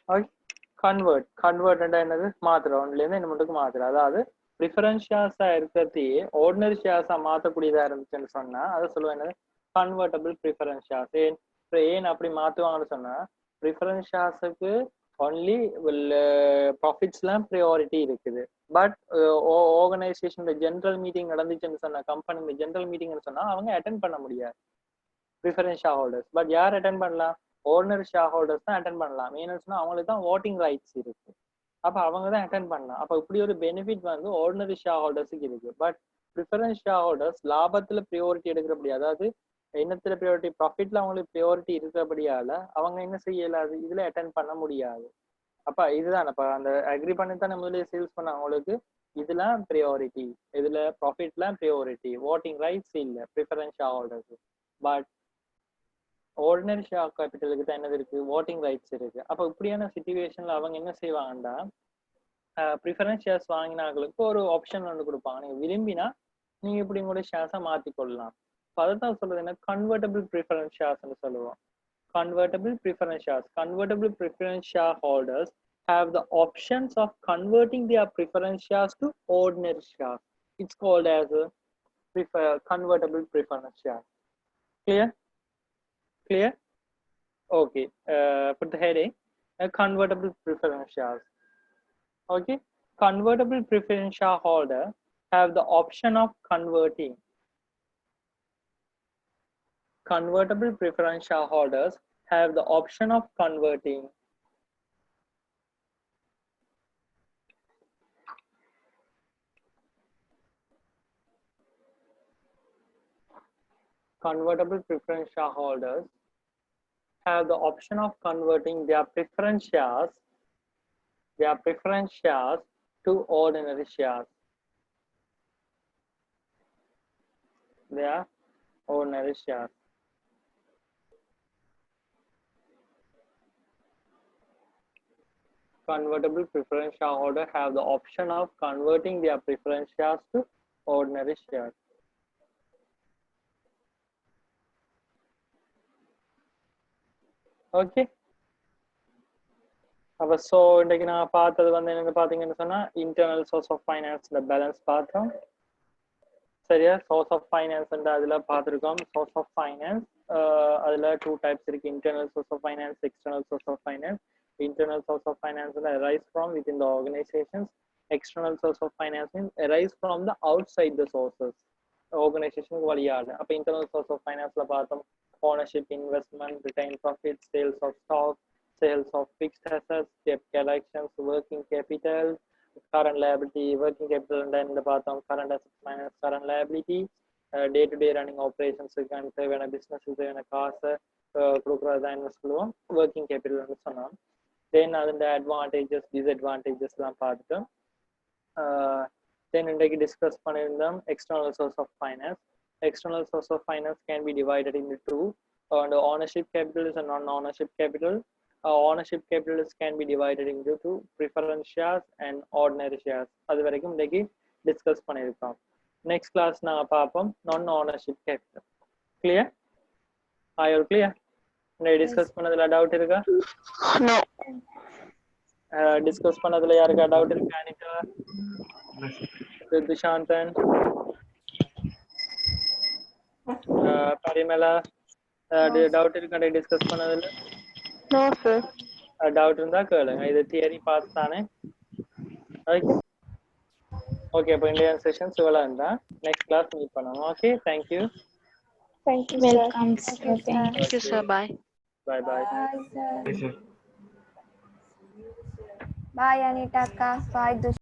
Okay, convert என்னது மாத்திரம், ஒன்றுலேருந்து என்ன மட்டும் மாத்திரம், அதாவது preference ஷேர்ஸா இருக்கிறதையே ordinary ஷேர்ஸா மாற்றக்கூடியதா இருந்துச்சுன்னு சொன்னா அதை சொல்லுவேன் என்னது கன்வெர்டபிள் ப்ரிஃபரன்ஸ் ஷேர்ஸ். ஏன் அப்படி மாற்றுவாங்கன்னு சொன்னா ப்ரிஃபரன்ஸ் ஷேர்ஸுக்கு ஒன்லி ப்ராஃபிட்ஸ்லாம் ப்ரியாரிட்டி இருக்குது. பட் ஆர்கனைசேஷன் ஜென்ரல் மீட்டிங் நடந்துச்சுன்னு சொன்னா, கம்பெனி ஜென்ரல் மீட்டிங்னு சொன்னா அவங்க அட்டென்ட் பண்ண முடியாது ப்ரிஃபரன்ஸ் ஷேர் ஹோல்டர்ஸ். பட் யார் அட்டென்ட் பண்ணலாம்? ஆர்டினரி ஷேர் ஹோல்டர்ஸ் தான் அட்டென்ட் பண்ணலாம். ஏன்னு சொன்னா அவங்களுக்கு தான் ஓட்டிங் ரைட்ஸ் இருக்கு. அப்ப அவங்க தான் அட்டென்ட் பண்ணலாம். அப்ப இப்படி ஒரு பெனிஃபிட் வந்து ஆர்டினரி ஷேர் ஹோல்டர்ஸுக்கு இருக்கு. பட் ப்ரிஃபரன்ஸ் ஷேர் ஹோல்டர்ஸ் லாபத்துல ப்ரியாரிட்டி எடுக்கிறபடி, அதாவது என்னத்துல ப்ரியாரிட்டி, ப்ராஃபிட்ல அவங்களுக்கு ப்ரியாரிட்டி இருக்கிறபடியால அவங்க என்ன செய்யலாது, இதுல அட்டென்ட் பண்ண முடியாது. அப்ப இதுதான் அப்ப அந்த அக்ரி பண்ணி தான் முதல்ல சேல்ஸ் பண்ண அவங்களுக்கு இதெல்லாம் ப்ரியாரிட்டி, இதுல ப்ராஃபிட்லாம் ப்ரியாரிட்டி, voting ரைட்ஸ் இல்ல preference share holders. But ordinary share கேபிட்டலுக்கு தான் என்னது இருக்கு, voting ரைட்ஸ் இருக்கு. அப்ப இப்படியான சிச்சுவேஷன்ல அவங்க என்ன செய்வாங்கன்னா ப்ரிஃபரன்ஸ் ஷேர்ஸ் வாங்கினாங்களுக்கு ஒரு ஆப்ஷன் ஒன்று கொடுப்பாங்க. நீங்க விரும்பினா நீங்க இப்படி உங்களுடைய ஷேர்ஸை மாத்திக்கொள்ளலாம். அதைத்தான் சொல்றது என்ன, கன்வெர்டபிள் ப்ரிஃபரன்ஸ் ஷேர்ஸ்ன்னு சொல்லுவோம். Convertible preference shares. Convertible preference shareholders have the options of converting their preference shares to ordinary shares. It's called as a convertible preference share. Clear? Clear? Okay. Put the heading. Convertible preference shares. Okay. Convertible preference shareholder have the option of converting. Convertible preference shareholders have the option of converting convertible preference shareholders have the option of converting their preference shares to ordinary shares. Their ordinary shares. Convertible preference shareholder have the option of converting their preference shares to ordinary shares. Okay. அப்ப so இன்னைக்கு நான் பார்த்தது வந்து என்னன்னு பார்த்தீங்கன்னு சொன்னா internal source of finance balance பார்த்தோம். சரியா, சோர்ஸ் ஆஃப் ஃபைனான்ஸ் அதுல பார்த்துருக்கோம். சோர்ஸ் ஆஃப் ஃபைனான்ஸ் அதுல 2 டைப்ஸ் இருக்கு, internal source of finance, external source of finance. Internal source of finance arise from within the organizations. External source of finance means arise from the outside the sources. Organization வழியாக. அப்ப internal source of finance ல பார்த்தோம் ownership, investment, retained profits, sales of stock, sales of fixed assets, debt collections, working capital, current liability. Working capital and பார்த்தோம் current assets minus current liability. Day to day running operations க்கு தேவையான business தேவையான காசை கொடுக்குறதா என்ன சொல்லுவோம், working capital சொன்னோம். Then the advantages, disadvantages எல்லாம் பார்த்துட்டோம். Then இன்றைக்கு டிஸ்கஸ் பண்ணியிருந்தோம் external source of finance. External source of finance can be divided into two. The ownership capital is a non-ownership capital. Ownership capitals can be divided into two, preference shares and ordinary shares. அது வரைக்கும் இன்றைக்கு discuss பண்ணியிருக்கோம். Next class நாங்கள் பார்ப்போம் non-ownership capital. Clear? Are you clear? Discuss பண்ணதுல doubt இருக்கா? No. Discuss பண்ணதுல யாருக்கா டவுட் இருக்கா? அனிகா, துஷாந்தன், பரிமளா, டவுட் இருக்கா டிஸ்கஸ் பண்ணதுல? No, sir. டவுட் இருந்தா கேளுங்க. இது தியரி பார்த்து தானே. ஓகே, அப்போ இந்தியன் செஷன்ஸ் இவ்வளோ இருந்தா நெக்ஸ்ட் கிளாஸ் மீட் பண்ணுவோம். Okay, thank you. Thank you, sir. Welcome, sir. Thank you, sir. Bye. Bye bye. Bye, sir. Yes, sir. Bye, Anita. Bye, Dush.